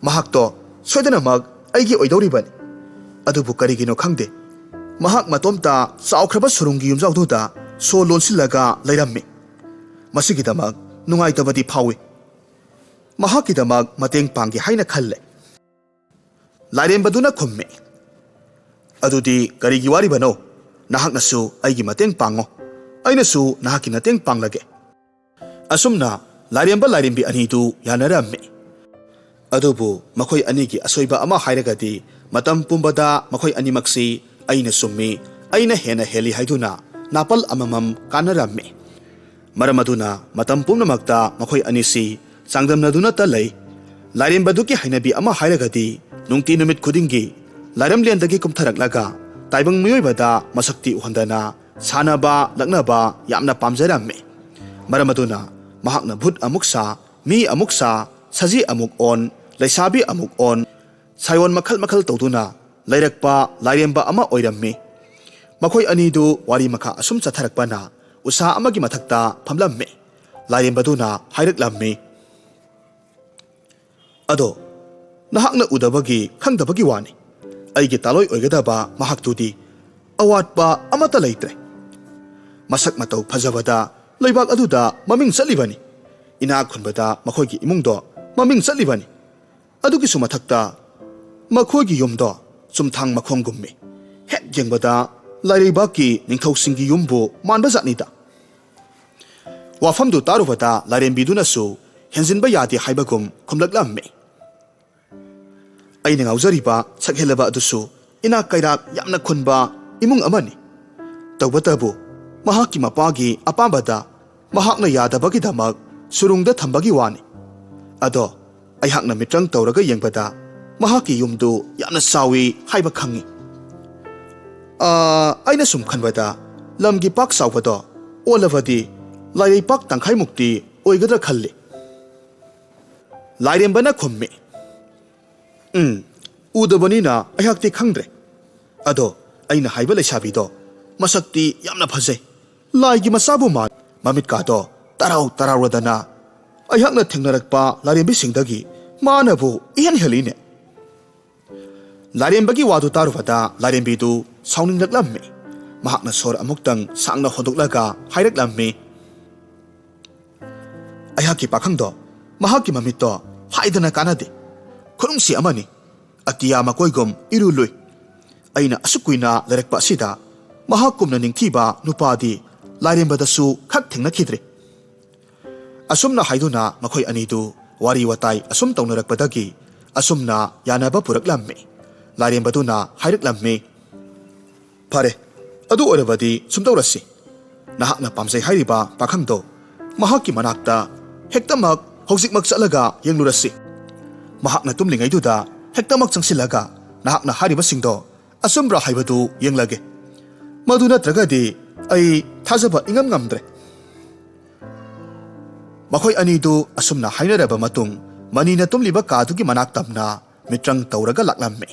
ꯃꯍꯥꯛꯇꯣ ꯁꯣꯏꯗꯅꯃꯛ ꯑꯩꯒꯤ ꯑꯣꯏꯗꯧꯔꯤꯕꯅꯤ꯫ ꯑꯗꯨꯕꯨ ꯀꯔꯤꯒꯤꯅꯣ ꯈꯪꯗꯦ, ꯃꯍꯥꯛ ꯃꯇꯣꯝꯇ ꯆꯥꯎꯈ꯭ꯔꯕ ꯁꯨꯔꯨꯡꯒꯤ ꯌꯨꯝꯖꯥꯎꯗꯨꯗ ꯁꯣ ꯂꯣꯟꯁꯤꯜꯂꯒ ꯂꯩꯔꯝꯃꯤ꯫ ꯃꯁꯤꯒꯤꯗꯃꯛ ꯅꯨꯡꯉꯥꯏꯇꯕꯗꯤ ꯐꯥꯎꯏ꯫ ꯃꯍꯥꯛꯀꯤꯗꯃꯛ ꯃꯇꯦꯡ ꯄꯥꯡꯒꯦ ꯍꯥꯏꯅ ꯈꯜꯂꯦ." ꯂꯥꯏꯔꯦꯝꯕꯗꯨꯅ ꯈꯨꯝꯃꯤ, "ꯑꯗꯨꯗꯤ ꯀꯔꯤꯒꯤ ꯋꯥꯔꯤꯕꯅꯣ? ꯅꯍꯥꯛꯅꯁꯨ ꯑꯩꯒꯤ ꯃꯇꯦꯡ ꯄꯥꯡꯉꯣ, ꯑꯩꯅꯁꯨ ꯅꯍꯥꯛꯀꯤ ꯃꯇꯦꯡ ꯄꯥꯡꯂꯒꯦ." ꯑꯁꯨꯝꯅ ꯂꯥꯏꯔꯦꯝꯕ ꯂꯥꯏꯔꯦꯝꯕꯤ ꯑꯅꯤꯗꯨ ꯌꯥꯅꯔꯝꯃꯤ꯫ ꯑꯗꯨꯕꯨ ꯃꯈꯣꯏ ꯑꯅꯤꯒꯤ ꯑꯁꯣꯏꯕ ꯑꯃ ꯍꯥꯏꯔꯒꯗꯤ matam pumbada makhoi animaksi aina summi aina hena heli haiduna napal amamam kanarammi maramaduna matam pumnamakta makhoi anisi sangdamnaduna ta lei lairembaduki hainabi ama hairagadi nungti numit khudingi lairamliandagi kumtharaklaga taibang miyoibada masakti uhandana sanaba laknaba yamna pamjarammi maramaduna mahakna bhut amuksa mi amuksa saji amuk on laisabi amuk on sayon makhal makhal tawduna lairakpa lairemba ama oirammi makhoi anidu wari makha asum chatharakpana usa amagi mathakta phamlammi lairembaduna hairaklammi ado nahakna udabagi khangdabagi wani aigi taloi oigadaba mahaktudi awatpa amata leitre masak matau phajabada leibak aduda maming chatlibani ina khunbada makhoigi imungdo maming chatlibani adugi sumathakta makhoigi yumdo chumthang makhomgummi hek jengbada lairibaki ningthausingi yumbu manba jatnida wafamdu tarubada lairembidunasu henjinba yadi haibagum khumlaklammi aina ngaujariba sakhelaba adusu ina kairak yamna khunba imung amani tawbatabu mahaki mapagi apambada mahakna yadabagi damak surungda thambagi wani ado aihakna mitrang tawraga yengbada mahaki yumdu yamna sawi haiba khangi aina sum khanbada lamgi pak sawbado olawadi lairei pak tangkhai mukti oigadra khalli lairembana khummi udabanina aihakti khangdre ado aina haiba leisabido masakti yamna phajai laigi masabu man mamit kado tarau tarawradana aihakna thengnarakpa lairembi singdagi manabu ihan heline lairembagi wadu tarubada lairembidu sauningraklammi mahakna sor amuktang sangna hodoklaga hairaklammi aihaki pakhangdo mahaki mamitto haidana kanade khurungsi amani atiya makoigom irului aina asukuina larekpa asida mahakumna ningthiba nupadi lairembadasu khak thengna khidre asumna haiduna makhoi anidu wari watai asum tawnarakpadagi asumna yanaba puraklammi lairembaduna hairaklammi phare adu orabadi sumtawrasi nahakna pamjai hairiba pakhangdo mahaki manakta hektamak hojikmak chalaga yenglurasi mahakna tumlingaiduda hektamak changsilaga nahakna hariba singdo asumra haibadu yenglage maduna tragadi ai thajaba ingam ngamdre makhoi anidu asumna hainaraba matung manina tumliba kadugi manak tamna mitrang tawraga laklammi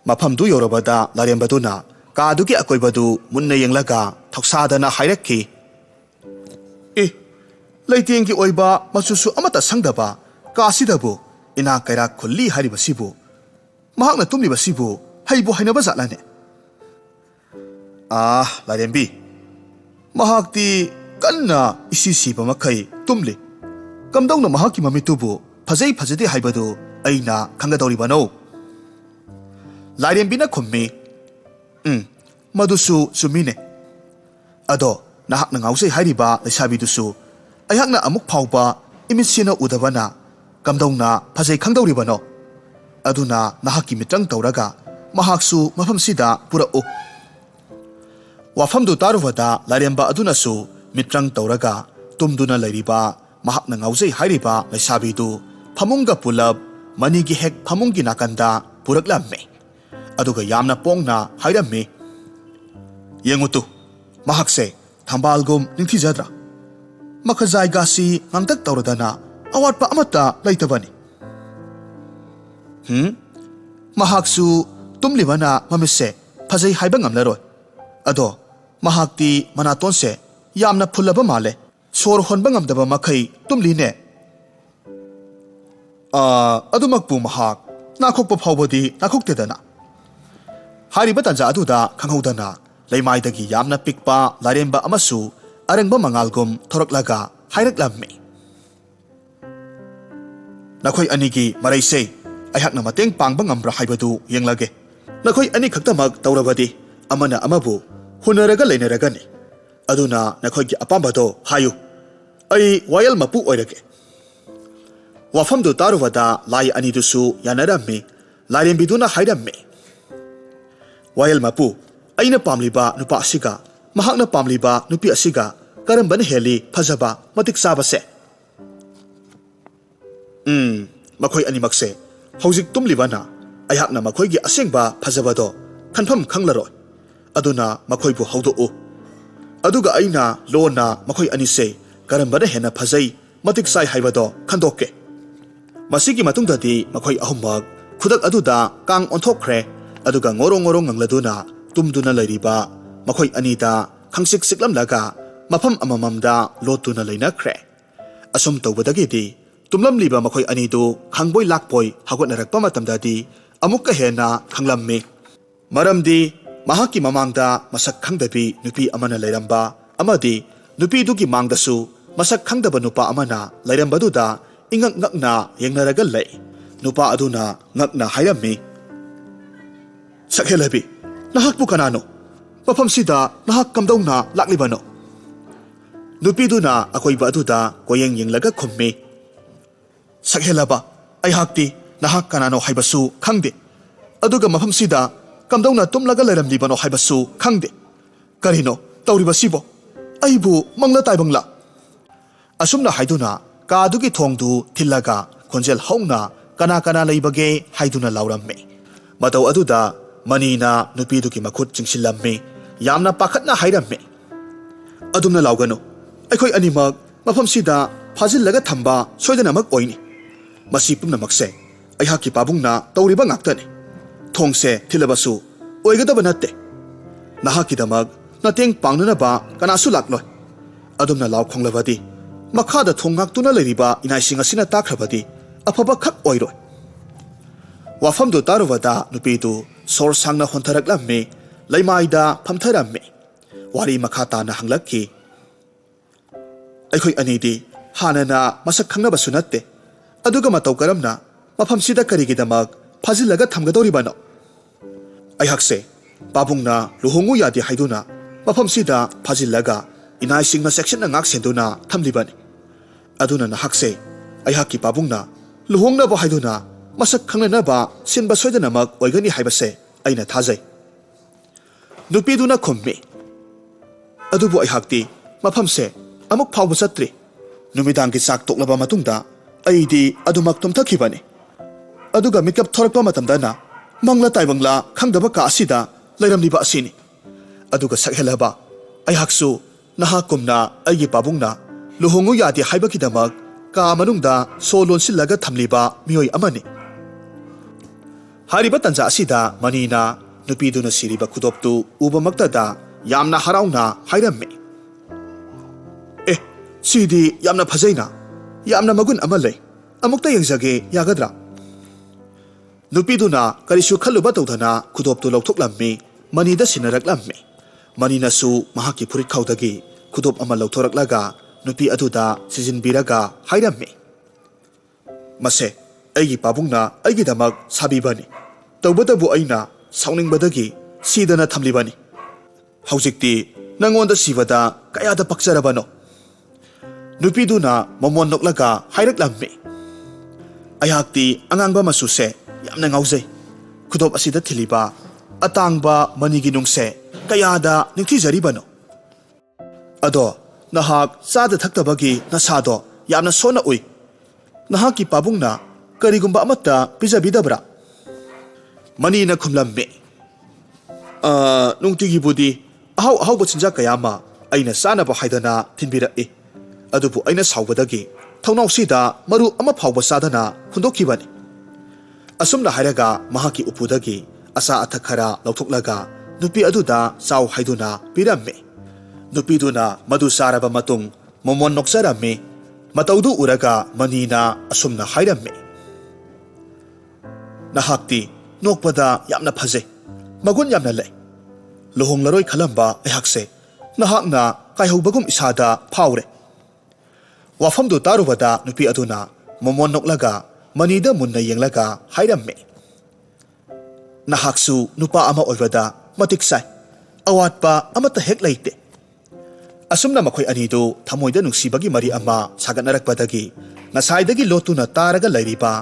mafamdu yorabada larembaduna kadugi akoibadu munna yenglaga thoksadana hairakki leitiengi oiba masusu amata sangdaba kasidabu ina kaira khulli haribasibu mahakna tumlibasibu haibu hainaba jatlane larembi mahakti kanna isi siba makai tumli kamdawna mahaki mamitubu phajai phajade haibadu aina khangadawribano larembina khummi madusu sumine ado nahakna ngausai hairiba leisabidusu aihakna amuk phauba imitsina udabana kamdawna phajai khangdawribano aduna nahaki mitrang tawraga mahaksu mafamsida purau wafamdu tarubada lairemba adunasu mitrang tawraga tumduna lairiba mahakna ngaujai hairiba leisabidu phamunga pulab manigi hek phamungi nakanda puraklammi aduga yamna pongna hairammi yengutu mahakse thambalgum ningthijadra makhajai gasi ngangtak tawradana awatpa amata leitabani mahaksu tumlibana mamise phajai haiba ngamlaroi ado mahakti manatonse yamna phulaba male sor honba ngamdaba makhai tumline adumakpu mahak nakhokpa phawbadi nakhoktedana hariba tanja aduda khanghodana leimaidagi yamna pikpa laremba amasu arengba mangalgum thoraklaga hairaklammi nakhoi anigi maraise aihakna mateng pangba ngambra haibadu yenglage nakhoi ani khaktamak tawrabadi amana amabu hunaraga leinaragani aduna nakhoi gi apambado hayu ai wayal mapu oirage wafamdu tarubada lai anidusu yanarammi ꯂꯥꯏꯔꯦꯝꯕꯤꯗꯨꯅ ꯍꯥꯏꯔꯝꯃꯤ, ꯋꯥꯌꯦꯜ ꯃꯄꯨ, ꯑꯩꯅ ꯄꯥꯝꯂꯤꯕ ꯅꯨꯄꯥ ꯑꯁꯤꯒ ꯃꯍꯥꯛꯅ ꯄꯥꯝꯂꯤꯕ ꯅꯨꯄꯤ ꯑꯁꯤꯒ ꯀꯔꯝꯕꯅ ꯍꯦꯜꯂꯤ ꯐꯖꯕ ꯃꯇꯤꯛ ꯆꯥꯕꯁꯦ? ꯃꯈꯣꯏ ꯑꯅꯤꯃꯛꯁꯦ ꯍꯧꯖꯤꯛ ꯇꯨꯝꯂꯤꯕꯅ ꯑꯩꯍꯥꯛꯅ ꯃꯈꯣꯏꯒꯤ ꯑꯁꯦꯡꯕ ꯐꯖꯕꯗꯣ ꯈꯟꯐꯝ ꯈꯪꯂꯔꯣꯏ꯫ ꯑꯗꯨꯅ ꯃꯈꯣꯏꯕꯨ ꯍꯧꯗꯣꯛꯎ, ꯑꯗꯨꯒ ꯑꯩꯅ ꯂꯣꯟꯅ ꯃꯈꯣꯏ ꯑꯅꯤꯁꯦ ꯀꯔꯝꯕꯅ ꯍꯦꯟꯅ ꯐꯖꯩ ꯃꯇꯤꯛ ꯆꯥꯏ ꯍꯥꯏꯕꯗꯣ ꯈꯟꯗꯣꯛꯀꯦ꯫ ꯃꯁꯤꯒꯤ ꯃꯇꯨꯡꯗꯗꯤ ꯃꯈꯣꯏ ꯑꯍꯨꯝꯃꯛ ꯈꯨꯗꯛ ꯑꯗꯨꯗ ꯀꯥꯡ ꯑꯣꯟꯊꯣꯛꯈ꯭ꯔꯦ, ꯑꯗꯨꯒ ꯉꯣꯔꯣꯡ ꯉꯣꯔꯣꯡ ꯉꯪꯂꯗꯨꯅ ꯇꯨꯝꯗꯨꯅ ꯂꯩꯔꯤꯕ ꯃꯈꯣꯏ ꯑꯅꯤꯗ ꯈꯪꯆꯤꯛ ꯆꯤꯛꯂꯝꯂꯒ ꯃꯐꯝ ꯑꯃꯃꯝꯗ ꯂꯣꯠꯇꯨꯅ ꯂꯩꯅꯈ꯭ꯔꯦ꯫ ꯑꯁꯨꯝ ꯇꯧꯕꯗꯒꯤꯗꯤ ꯇꯨꯝꯂꯝꯂꯤꯕ ꯃꯈꯣꯏ ꯑꯅꯤꯗꯨ ꯈꯪꯕꯣꯏ ꯂꯥꯛꯄꯣꯏ ꯍꯧꯒꯠꯅꯔꯛꯄ ꯃꯇꯝꯗꯗꯤ ꯑꯃꯨꯛꯀ ꯍꯦꯟꯅ ꯈꯪꯂꯝꯃꯤ꯫ ꯃꯔꯝꯗꯤ ꯃꯍꯥꯛꯀꯤ ꯃꯃꯥꯡꯗ ꯃꯁꯛ ꯈꯪꯗꯕꯤ ꯅꯨꯄꯤ ꯑꯃꯅ ꯂꯩꯔꯝꯕ, ꯑꯃꯗꯤ ꯅꯨꯄꯤꯗꯨꯒꯤ ꯃꯥꯡꯗꯁꯨ ꯃꯁꯛ ꯈꯪꯗꯕ ꯅꯨꯄꯥ ꯑꯃꯅ ꯂꯩꯔꯝꯕꯗꯨꯗ ꯏꯉꯛ ꯉꯛꯅ ꯌꯦꯡꯅꯔꯒ ꯂꯩ꯫ ꯅꯨꯄꯥ ꯑꯗꯨꯅ ꯉꯛꯅ ꯍꯥꯏꯔꯝꯃꯤ, ꯁꯛꯍꯦꯜꯂꯕꯤ, ꯅꯍꯥꯛꯄꯨ ꯀꯅꯥꯅꯣ? ꯃꯐꯝꯁꯤꯗ ꯅꯍꯥꯛ ꯀꯝꯗꯧꯅ ꯂꯥꯛꯂꯤꯕꯅꯣ? ꯅꯨꯄꯤꯗꯨꯅ ꯑꯀꯣꯏꯕ ꯑꯗꯨꯗ ꯀꯣꯌꯦꯡ ꯌꯦꯡꯂꯒ ꯈꯨꯝꯃꯤ, ꯁꯛꯍꯦꯜꯂꯕ, ꯑꯩꯍꯥꯛꯇꯤ ꯅꯍꯥꯛ ꯀꯅꯥꯅꯣ ꯍꯥꯏꯕꯁꯨ ꯈꯪꯗꯦ, ꯑꯗꯨꯒ ꯃꯐꯝꯁꯤꯗ ꯀꯝꯗꯧꯅ ꯇꯨꯝꯂꯒ ꯂꯩꯔꯝꯂꯤꯕꯅꯣ ꯍꯥꯏꯕꯁꯨ ꯈꯪꯗꯦ꯫ ꯀꯔꯤꯅꯣ ꯇꯧꯔꯤꯕꯁꯤꯕꯣ? ꯑꯩꯕꯨ ꯃꯪꯂ ꯇꯥꯏꯕꯪꯂ? ꯑꯁꯨꯝꯅ ꯍꯥꯏꯗꯨꯅ ꯀꯥꯗꯨꯒꯤ ꯊꯣꯡꯗꯨ ꯊꯤꯜꯂꯒ ꯈꯣꯟꯖꯦꯜ ꯍꯧꯅ ꯀꯅꯥ ꯀꯅꯥ ꯂꯩꯕꯒꯦ ꯍꯥꯏꯗꯨꯅ ꯂꯥꯎꯔꯝꯃꯤ꯫ ꯃꯇꯧ ꯑꯗꯨꯗ ꯃꯅꯤꯅ ꯅꯨꯄꯤꯗꯨꯒꯤ ꯃꯈꯨꯠ ꯆꯤꯡꯁꯤꯜꯂꯝꯃꯤ, ꯌꯥꯝꯅ ꯄꯥꯈꯠꯅ ꯍꯥꯏꯔꯝꯃꯤ, ꯑꯗꯨꯝꯅ ꯂꯥꯎꯒꯅꯨ, ꯑꯩꯈꯣꯏ ꯑꯅꯤꯃꯛ ꯃꯐꯝꯁꯤꯗ ꯐꯥꯖꯤꯜꯂꯒ ꯊꯝꯕ ꯁꯣꯏꯗꯅꯃꯛ ꯑꯣꯏꯅꯤ꯫ ꯃꯁꯤ ꯄꯨꯝꯅꯃꯛꯁꯦ ꯑꯩꯍꯥꯛꯀꯤ ꯄꯥꯕꯨꯡꯅ ꯇꯧꯔꯤꯕ ꯉꯥꯛꯇꯅꯤ꯫ ꯊꯣꯡꯁꯦ ꯊꯤꯜꯂꯕꯁꯨ ꯑꯣꯏꯒꯗꯕ ꯅꯠꯇꯦ꯫ ꯅꯍꯥꯛꯀꯤꯗꯃꯛ ꯃꯇꯦꯡ ꯄꯥꯡꯅꯅꯕ ꯀꯅꯥꯁꯨ ꯂꯥꯛꯂꯣꯏ꯫ ꯑꯗꯨꯝꯅ ꯂꯥꯎ ꯈꯣꯡꯂꯕꯗꯤ, ꯃꯈꯥꯗ ꯊꯣꯡ ꯉꯥꯛꯇꯨꯅ ꯂꯩꯔꯤꯕ ꯏꯅꯥꯏꯁꯤꯡ ꯑꯁꯤꯅ ꯇꯥꯈ꯭ꯔꯕꯗꯤ ꯑꯐꯕ ꯈꯛ ꯑꯣꯏꯔꯣꯏ꯫ ꯋꯥꯐꯝꯗꯨ ꯇꯥꯔꯨꯕꯗ ꯅꯨꯄꯤꯗꯨ ꯁꯣꯔ ꯁꯥꯡꯅ ꯍꯣꯟꯊꯔꯛꯂꯝꯃꯤ, ꯂꯩꯃꯥꯏꯗ ꯐꯝꯊꯔꯝꯃꯤ꯫ ꯋꯥꯔꯤ ꯃꯈꯥ ꯇꯥꯅ ꯍꯪꯂꯛꯈꯤ, ꯑꯩꯈꯣꯏ ꯑꯅꯤꯗꯤ ꯍꯥꯟꯅꯅ ꯃꯁꯛ ꯈꯪꯅꯕꯁꯨ ꯅꯠꯇꯦ, ꯑꯗꯨꯒ ꯃꯇꯧ ꯀꯔꯝꯅ ꯃꯐꯝꯁꯤꯗ ꯀꯔꯤꯒꯤꯗꯃꯛ ꯐꯥꯖꯤꯜꯂꯒ ꯊꯝꯒꯗꯧꯔꯤꯕꯅꯣ? ꯑꯩꯍꯥꯛꯁꯦ ꯄꯥꯕꯨꯡꯅ ꯂꯨꯍꯣꯡꯉꯨ ꯌꯥꯗꯦ ꯍꯥꯏꯗꯨꯅ ꯃꯐꯝꯁꯤꯗ ꯐꯥꯖꯤꯜꯂꯒ ꯏꯅꯥꯏꯁꯤꯡꯅ ꯆꯦꯛꯁꯤꯟꯅ ꯉꯥꯛ ꯁꯦꯟꯗꯨꯅ ꯊꯝꯂꯤꯕꯅꯤ꯫ ꯑꯗꯨꯅ ꯅꯍꯥꯛꯁꯦ ꯑꯩꯍꯥꯛꯀꯤ ꯄꯥꯕꯨꯡꯅ ꯂꯨꯍꯣꯡꯅꯕ ꯍꯥꯏꯗꯨꯅ ꯃꯁꯛ ꯈꯪꯅꯅꯕ ꯁꯤꯟꯕ ꯁꯣꯏꯗꯅꯃꯛ ꯑꯣꯏꯒꯅꯤ ꯍꯥꯏꯕꯁꯦ ꯑꯩꯅ ꯊꯥꯖꯩ꯫ ꯅꯨꯄꯤꯗꯨꯅ ꯈꯨꯝꯃꯤ, ꯑꯗꯨꯕꯨ ꯑꯩꯍꯥꯛꯇꯤ ꯃꯐꯝꯁꯦ ꯑꯃꯨꯛ ꯐꯥꯎꯕ ꯆꯠꯇ꯭ꯔꯤ꯫ ꯅꯨꯃꯤꯗꯥꯡꯒꯤ ꯆꯥꯛ ꯇꯣꯛꯂꯕ ꯃꯇꯨꯡꯗ ꯑꯩꯗꯤ ꯑꯗꯨꯃꯛ ꯇꯨꯝꯊꯈꯤꯕꯅꯤ, ꯑꯗꯨꯒ ꯃꯤꯀꯞ ꯊꯣꯔꯛꯄ ꯃꯇꯝꯗꯅ ꯃꯪꯂ ꯇꯥꯏꯕꯪꯂ ꯈꯪꯗꯕ ꯀꯥ ꯑꯁꯤꯗ ꯂꯩꯔꯝꯂꯤꯕ ꯑꯁꯤꯅꯤ꯫ ꯑꯗꯨꯒ ꯁꯛꯍꯦꯜꯂꯕ, ꯑꯩꯍꯥꯛꯁꯨ ꯅꯍꯥꯛꯀꯨꯝꯅ ꯑꯩꯒꯤ ꯄꯥꯕꯨꯡꯅ ꯂꯨꯍꯣꯡꯉꯨ ꯌꯥꯗꯦ ꯍꯥꯏꯕꯒꯤꯗꯃꯛ ꯀꯥ ꯃꯅꯨꯡꯗ ꯁꯣ ꯂꯣꯟꯁꯤꯜꯂꯒ ꯊꯝꯂꯤꯕ ꯃꯤꯑꯣꯏ ꯑꯃꯅꯤ꯫ ꯍꯥꯏꯔꯤꯕ ꯇꯟꯖꯥ ꯑꯁꯤꯗ ꯃꯅꯤꯅ ꯅꯨꯄꯤꯗꯨꯅ ꯁꯤꯔꯤꯕ ꯈꯨꯗꯣꯞꯇꯨ ꯎꯕꯃꯛꯇꯗ ꯌꯥꯝꯅ ꯍꯔꯥꯎꯅ ꯍꯥꯏꯔꯝꯃꯤ, ꯁꯤꯗꯤ ꯌꯥꯝꯅ ꯐꯖꯩꯅ, ꯌꯥꯝꯅ ꯃꯒꯨꯟ ꯑꯃ ꯂꯩ, ꯑꯃꯨꯛꯇ ꯌꯦꯡꯖꯒꯦ ꯌꯥꯒꯗ꯭ꯔꯥ? ꯅꯨꯄꯤꯗꯨꯅ ꯀꯔꯤꯁꯨ ꯈꯜꯂꯨꯕ ꯇꯧꯗꯅ ꯈꯨꯗꯣꯞꯇꯨ ꯂꯧꯊꯣꯛꯂꯝꯃꯤ, ꯃꯅꯤꯗ ꯁꯤꯟꯅꯔꯛꯂꯝꯃꯤ꯫ ꯃꯅꯤꯅꯁꯨ ꯃꯍꯥꯛꯀꯤ ꯐꯨꯔꯤꯠꯈꯥꯎꯗꯒꯤ ꯈꯨꯗꯣꯞ ꯑꯃ ꯂꯧꯊꯣꯔꯛꯂꯒ ꯅꯨꯄꯤ ꯑꯗꯨꯗ ꯁꯤꯖꯤꯟꯕꯤꯔꯒ ꯍꯥꯏꯔꯝꯃꯤ, ꯃꯁꯦ ꯑꯩꯒꯤ ꯄꯥꯕꯨꯡꯅ ꯑꯩꯒꯤꯗꯃꯛ ꯁꯥꯕꯤꯕꯅꯤ, ꯇꯧꯕꯇꯕꯨ ꯑꯩꯅ ꯁꯥꯎꯅꯤꯡꯕꯗꯒꯤ ꯁꯤꯗꯅ ꯊꯝꯂꯤꯕꯅꯤ꯫ ꯍꯧꯖꯤꯛꯇꯤ ꯅꯪꯉꯣꯟꯗ ꯁꯤꯕꯗ ꯀꯌꯥꯗ ꯄꯛꯆꯔꯕꯅꯣ? ꯅꯨꯄꯤꯗꯨꯅ ꯃꯃꯣꯟ ꯅꯣꯛꯂꯒ ꯍꯥꯏꯔꯛꯂꯝꯃꯤ, ꯑꯩꯍꯥꯛꯇꯤ ꯑꯉꯥꯡꯕ ꯃꯆꯨꯁꯦ ꯌꯥꯝꯅ ꯉꯥꯎꯖꯩ꯫ ꯈꯨꯗꯣꯞ ꯑꯁꯤꯗ ꯊꯤꯜꯂꯤꯕ ꯑꯇꯥꯡꯕ ꯃꯅꯤꯒꯤ ꯅꯨꯡꯁꯦ ꯀꯌꯥꯗ ꯅꯤꯡꯊꯤꯖꯔꯤꯕꯅꯣ? ꯑꯗꯣ ꯅꯍꯥꯛ ꯆꯥꯗ ꯊꯛꯇꯕꯒꯤ ꯅꯁꯥꯗꯣ ꯌꯥꯝꯅ ꯁꯣꯟꯅ ꯎꯏ꯫ ꯅꯍꯥꯛꯀꯤ ꯄꯥꯕꯨꯡꯅ ꯀꯔꯤꯒꯨꯝꯕ ꯑꯃꯠꯇ ꯄꯤꯖꯕꯤꯗꯕ꯭ꯔꯥ? ꯃꯅꯤꯅ ꯈꯨꯝꯂꯝꯃꯤ, ꯅꯨꯡꯇꯤꯒꯤꯕꯨꯗꯤ ꯑꯍꯥꯎ ꯑꯍꯥꯎꯕ ꯆꯤꯟꯖꯥꯛ ꯀꯌꯥ ꯑꯃ ꯑꯩꯅ ꯆꯥꯅꯕ ꯍꯥꯏꯗꯅ ꯊꯤꯟꯕꯤꯔꯛꯏ, ꯑꯗꯨꯕꯨ ꯑꯩꯅ ꯁꯥꯎꯕꯗꯒꯤ ꯊꯧꯅꯥꯎꯁꯤꯗ ꯃꯔꯨ ꯑꯃ ꯐꯥꯎꯕ ꯆꯥꯗꯅ ꯍꯨꯟꯗꯣꯛꯈꯤꯕꯅꯤ꯫ ꯑꯁꯨꯝꯅ ꯍꯥꯏꯔꯒ ꯃꯍꯥꯛꯀꯤ ꯎꯄꯨꯗꯒꯤ ꯑꯆꯥ ꯑꯊꯛ ꯈꯔ ꯂꯧꯊꯣꯛꯂꯒ ꯅꯨꯄꯤ ꯑꯗꯨꯗ ꯆꯥꯎ ꯍꯥꯏꯗꯨꯅ ꯄꯤꯔꯝꯃꯤ꯫ ꯅꯨꯄꯤꯗꯨꯅ ꯃꯗꯨ ꯆꯥꯔꯕ ꯃꯇꯨꯡ ꯃꯃꯣꯟ ꯅꯣꯛꯆꯔꯝꯃꯤ꯫ ꯃꯇꯧꯗꯨ ꯎꯔꯒ ꯃꯅꯤꯅ ꯑꯁꯨꯝꯅ ꯍꯥꯏꯔꯝꯃꯤ, ꯅꯍꯥꯛꯇꯤ ꯅꯣꯛꯄꯗ ꯌꯥꯝꯅ ꯐꯖꯩ, ꯃꯒꯨꯟ ꯌꯥꯝꯅ ꯂꯩ꯫ ꯂꯨꯍꯣꯡꯂꯔꯣꯏ ꯈꯜꯂꯝꯕ ꯑꯩꯍꯥꯛꯁꯦ ꯅꯍꯥꯛꯅ ꯀꯥꯏꯍꯧꯕꯒꯨꯝ ꯏꯁꯥꯗ ꯐꯥꯎꯔꯦ꯫ ꯋꯥꯐꯝꯗꯨ ꯇꯥꯔꯨꯕꯗ ꯅꯨꯄꯤ ꯑꯗꯨꯅ ꯃꯃꯣꯟ ꯅꯣꯛꯂꯒ ꯃꯅꯤꯗ ꯃꯨꯟꯅ ꯌꯦꯡꯂꯒ ꯍꯥꯏꯔꯝꯃꯤ, ꯅꯍꯥꯛꯁꯨ ꯅꯨꯄꯥ ꯑꯃ ꯑꯣꯏꯕꯗ ꯃꯇꯤꯛ ꯆꯥꯏ, ꯑꯋꯥꯠꯄ ꯑꯃꯠꯇ ꯍꯦꯛ ꯂꯩꯇꯦ꯫ ꯑꯁꯨꯝꯅ ꯃꯈꯣꯏ ꯑꯅꯤꯗꯨ ꯊꯃꯣꯏꯗ ꯅꯨꯡꯁꯤꯕꯒꯤ ꯃꯔꯤ ꯑꯃ ꯁꯥꯒꯠꯅꯔꯛꯄꯗꯒꯤ ꯉꯁꯥꯏꯗꯒꯤ ꯂꯣꯠꯇꯨꯅ ꯇꯥꯔꯒ ꯂꯩꯔꯤꯕ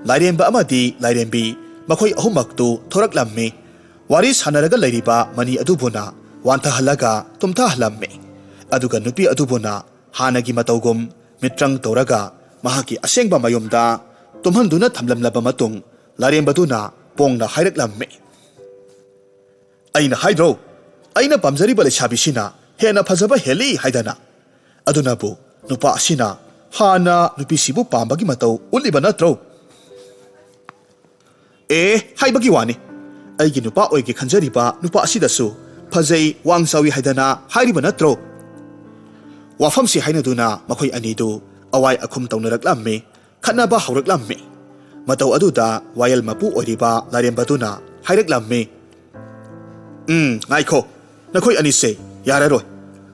ꯂꯥꯏꯔꯦꯝꯕ ꯑꯃꯗꯤ ꯂꯥꯏꯔꯦꯝꯕꯤ ꯃꯈꯣꯏ ꯑꯍꯨꯝꯃꯛꯇꯨ ꯊꯣꯔꯛꯂꯝꯃꯤ ꯋꯥꯔꯤ ꯁꯥꯟꯅꯔꯒ ꯂꯩꯔꯤꯕ ꯃꯅꯤ ꯑꯗꯨꯕꯨꯅ ꯋꯥꯟꯊꯍꯜꯂꯒ ꯇꯨꯝꯊꯍꯜꯂꯝꯃꯤ ꯑꯗꯨꯒ ꯅꯨꯄꯤ ꯑꯗꯨꯕꯨꯅ ꯍꯥꯟꯅꯒꯤ ꯃꯇꯧꯒꯨꯝ ꯃꯤꯇ꯭ꯔꯪ ꯇꯧꯔꯒ ꯃꯍꯥꯛꯀꯤ ꯑꯁꯦꯡꯕ ꯃꯌꯨꯝꯗ ꯇꯨꯝꯍꯟꯗꯨꯅ ꯊꯝꯂꯝꯂꯕ ꯃꯇꯨꯡ ꯂꯥꯏꯔꯦꯝꯕꯗꯨꯅ ꯄꯣꯡꯅ ꯍꯥꯏꯔꯛꯂꯝꯃꯤ ꯑꯩꯅ ꯍꯥꯏꯗ꯭ꯔꯣ ꯑꯩꯅ ꯄꯥꯝꯖꯔꯤꯕ ꯂꯩꯁꯥꯕꯤꯁꯤꯅ ꯍꯦꯟꯅ ꯐꯖꯕ ꯍꯦꯜꯂꯤ ꯍꯥꯏꯗꯅ ꯑꯗꯨꯅꯕꯨ ꯅꯨꯄꯥ ꯑꯁꯤꯅ ꯍꯥꯟꯅ ꯅꯨꯄꯤꯁꯤꯕꯨ ꯄꯥꯝꯕꯒꯤ ꯃꯇꯧ ꯎꯠꯂꯤꯕ ꯅꯠꯇ꯭ꯔꯣ ꯍꯥꯏꯕꯒꯤ ꯋꯥꯅꯤ ꯑꯩꯒꯤ ꯅꯨꯄꯥ ꯑꯣꯏꯒꯦ ꯈꯟꯖꯔꯤꯕ ꯅꯨꯄꯥ ꯑꯁꯤꯗꯁꯨ ꯐꯖꯩ ꯋꯥꯡ ꯆꯥꯎꯏ ꯍꯥꯏꯗꯅ ꯍꯥꯏꯔꯤꯕ ꯅꯠꯇ꯭ꯔꯣ ꯋꯥꯐꯝꯁꯤ ꯍꯥꯏꯅꯗꯨꯅ ꯃꯈꯣꯏ ꯑꯅꯤꯗꯨ ꯑꯋꯥꯏ ꯑꯈꯨꯝ ꯇꯧꯅꯔꯛꯂꯝꯃꯤ ꯈꯠꯅꯕ ꯍꯧꯔꯛꯂꯝꯃꯤ ꯃꯇꯧ ꯑꯗꯨꯗ ꯋꯥꯌꯦꯜ ꯃꯄꯨ ꯑꯣꯏꯔꯤꯕ ꯂꯥꯏꯔꯦꯝꯕꯗꯨꯅ ꯍꯥꯏꯔꯛꯂꯝꯃꯤ ꯉꯥꯏꯈꯣ ꯅꯈꯣꯏ ꯑꯅꯤꯁꯦ ꯌꯥꯔꯔꯣꯏ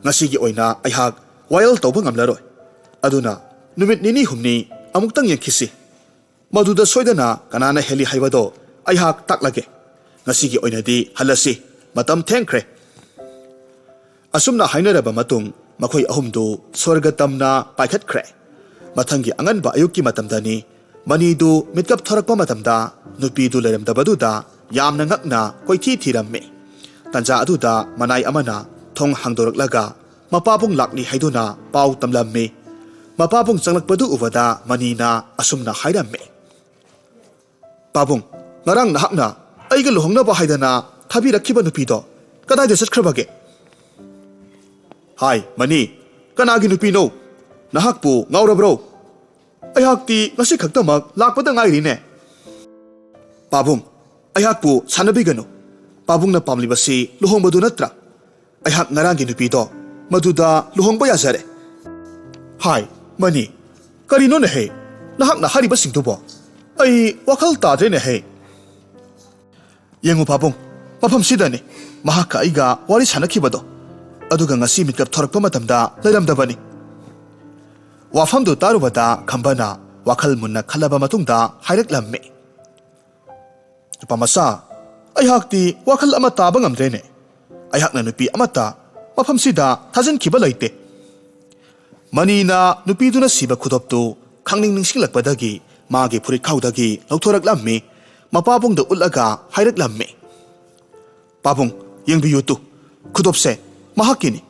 ꯉꯁꯤꯒꯤ ꯑꯣꯏꯅ ꯑꯩꯍꯥꯛ ꯋꯥꯌꯦꯜ ꯇꯧꯕ ꯉꯝꯂꯔꯣꯏ ꯑꯗꯨꯅ ꯅꯨꯃꯤꯠ ꯅꯤꯅꯤ ꯍꯨꯝꯅꯤ ꯑꯃꯨꯛꯇꯪ ꯌꯦꯡꯈꯤꯁꯤ ꯃꯗꯨꯗ ꯁꯣꯏꯗꯅ ꯀꯅꯥꯅ ꯍꯦꯜꯂꯤ ꯍꯥꯏꯕꯗꯣ ꯑꯩꯍꯥꯛ ꯇꯥꯛꯂꯒꯦ ꯉꯁꯤꯒꯤ ꯑꯣꯏꯅꯗꯤ ꯍꯜꯂꯁꯤ ꯃꯇꯝ ꯊꯦꯡꯈ꯭ꯔꯦ ꯑꯁꯨꯝꯅ ꯍꯥꯏꯅꯔꯕ ꯃꯇꯨꯡ ꯃꯈꯣꯏ ꯑꯍꯨꯝꯗꯨ ꯁ꯭ꯋꯔꯒ ꯇꯝꯅ ꯄꯥꯏꯈꯠꯈ꯭ꯔꯦ ꯃꯊꯪꯒꯤ ꯑꯉꯟꯕ ꯑꯌꯨꯛꯀꯤ ꯃꯇꯝꯗꯅꯤ ꯃꯅꯤꯗꯨ ꯃꯤꯠꯀꯞ ꯊꯣꯔꯛꯄ ꯃꯇꯝꯗ ꯅꯨꯄꯤꯗꯨ ꯂꯩꯔꯝꯗꯕꯗꯨꯗ ꯌꯥꯝꯅ ꯉꯛꯅ ꯀꯣꯏꯊꯤ ꯊꯤꯔꯝꯃꯤ ꯇꯟꯖꯥ ꯑꯗꯨꯗ ꯃꯅꯥꯏ ꯑꯃꯅ ꯊꯣꯡ ꯍꯥꯡꯗꯣꯔꯛꯂꯒ ꯃꯄꯥꯕꯨꯡ ꯂꯥꯛꯂꯤ ꯍꯥꯏꯗꯨꯅ ꯄꯥꯎ ꯇꯝꯂꯝꯃꯤ ꯃꯄꯥꯕꯨꯡ ꯆꯪꯂꯛꯄꯗꯨ ꯎꯕꯗ ꯃꯅꯤꯅ ꯑꯁꯨꯝꯅ ꯍꯥꯏꯔꯝꯃꯤ ꯄꯥꯕꯨꯡ ꯉꯔꯥꯡ ꯅꯍꯥꯛꯅ ꯑꯩꯒ ꯂꯨꯍꯣꯡꯅꯕ ꯍꯥꯏꯗꯅ ꯊꯥꯕꯤꯔꯛꯈꯤꯕ ꯅꯨꯄꯤꯗꯣ ꯀꯗꯥꯏꯗ ꯆꯠꯈ꯭ꯔꯕꯒꯦ ꯍꯥꯏ ꯃꯅꯤ ꯀꯅꯥꯒꯤ ꯅꯨꯄꯤꯅꯣ ꯅꯍꯥꯛꯄꯨ ꯉꯥꯎꯔꯕ꯭ꯔꯣ ꯑꯩꯍꯥꯛꯇꯤ ꯉꯁꯤ ꯈꯛꯇꯃꯛ ꯂꯥꯛꯄꯗ ꯉꯥꯏꯔꯤꯅꯦ ꯄꯥꯕꯨꯡ ꯑꯩꯍꯥꯛꯄꯨ ꯁꯥꯟꯅꯕꯤꯒꯅꯨ ꯄꯥꯕꯨꯡꯅ ꯄꯥꯝꯂꯤꯕꯁꯤ ꯂꯨꯍꯣꯡꯕꯗꯨ ꯅꯠꯇ꯭ꯔꯥ ꯑꯩꯍꯥꯛ ꯉꯔꯥꯡꯒꯤ ꯅꯨꯄꯤꯗꯣ ꯃꯗꯨꯗ ꯂꯨꯍꯣꯡꯕ ꯌꯥꯖꯔꯦ ꯍꯥꯏ ꯃꯅꯤ ꯀꯔꯤꯅꯣꯅꯦꯍꯦ ꯅꯍꯥꯛꯅ ꯍꯥꯏꯔꯤꯕꯁꯤꯡꯗꯨꯕꯣ ꯑꯩ ꯋꯥꯈꯜ ꯇꯥꯗ꯭ꯔꯦꯅꯦꯍꯦ ꯌꯦꯡꯉꯨ ꯄꯥꯕꯨꯡ ꯃꯐꯝꯁꯤꯗꯅꯤ ꯃꯍꯥꯛꯀ ꯑꯩꯒ ꯋꯥꯔꯤ ꯁꯥꯟꯅꯈꯤꯕꯗꯣ ꯑꯗꯨꯒ ꯉꯁꯤ ꯃꯤꯠꯀꯞ ꯊꯣꯔꯛꯄ ꯃꯇꯝꯗ ꯂꯩꯔꯝꯗꯕꯅꯤ ꯋꯥꯐꯝꯗꯨ ꯇꯥꯔꯨꯕꯗ ꯈꯝꯕꯅ ꯋꯥꯈꯜ ꯃꯨꯟꯅ ꯈꯜꯂꯕ ꯃꯇꯨꯡꯗ ꯍꯥꯏꯔꯛꯂꯝꯃꯤ ꯅꯨꯄꯥ ꯃꯆꯥ ꯑꯩꯍꯥꯛꯇꯤ ꯋꯥꯈꯜ ꯑꯃ ꯇꯥꯕ ꯉꯝꯗ꯭ꯔꯦꯅꯦ ꯑꯩꯍꯥꯛꯅ ꯅꯨꯄꯤ ꯑꯃꯠꯇ ꯃꯐꯝꯁꯤꯗ ꯊꯥꯖꯤꯟꯈꯤꯕ ꯂꯩꯇꯦ ꯃꯅꯤꯅ ꯅꯨꯄꯤꯗꯨꯅ ꯁꯤꯕ ꯈꯨꯗꯣꯞꯇꯨ ꯈꯪꯅꯤꯡ ꯅꯤꯡꯁꯤꯡꯂꯛꯄꯗꯒꯤ ꯃꯥꯒꯤ ꯐꯨꯔꯤꯠꯈꯥꯎꯗꯒꯤ ꯂꯧꯊꯣꯔꯛꯂꯝꯃꯤ ꯃꯄꯥꯕꯨꯡꯗ ꯎꯠꯂꯒ ꯍꯥꯏꯔꯛꯂꯝꯃꯤ ꯄꯥꯕꯨꯡ ꯌꯦꯡꯕꯤꯌꯨ ꯇꯨ ꯈꯨꯗꯣꯞꯁꯦ ꯃꯍꯥꯛꯀꯤꯅꯤ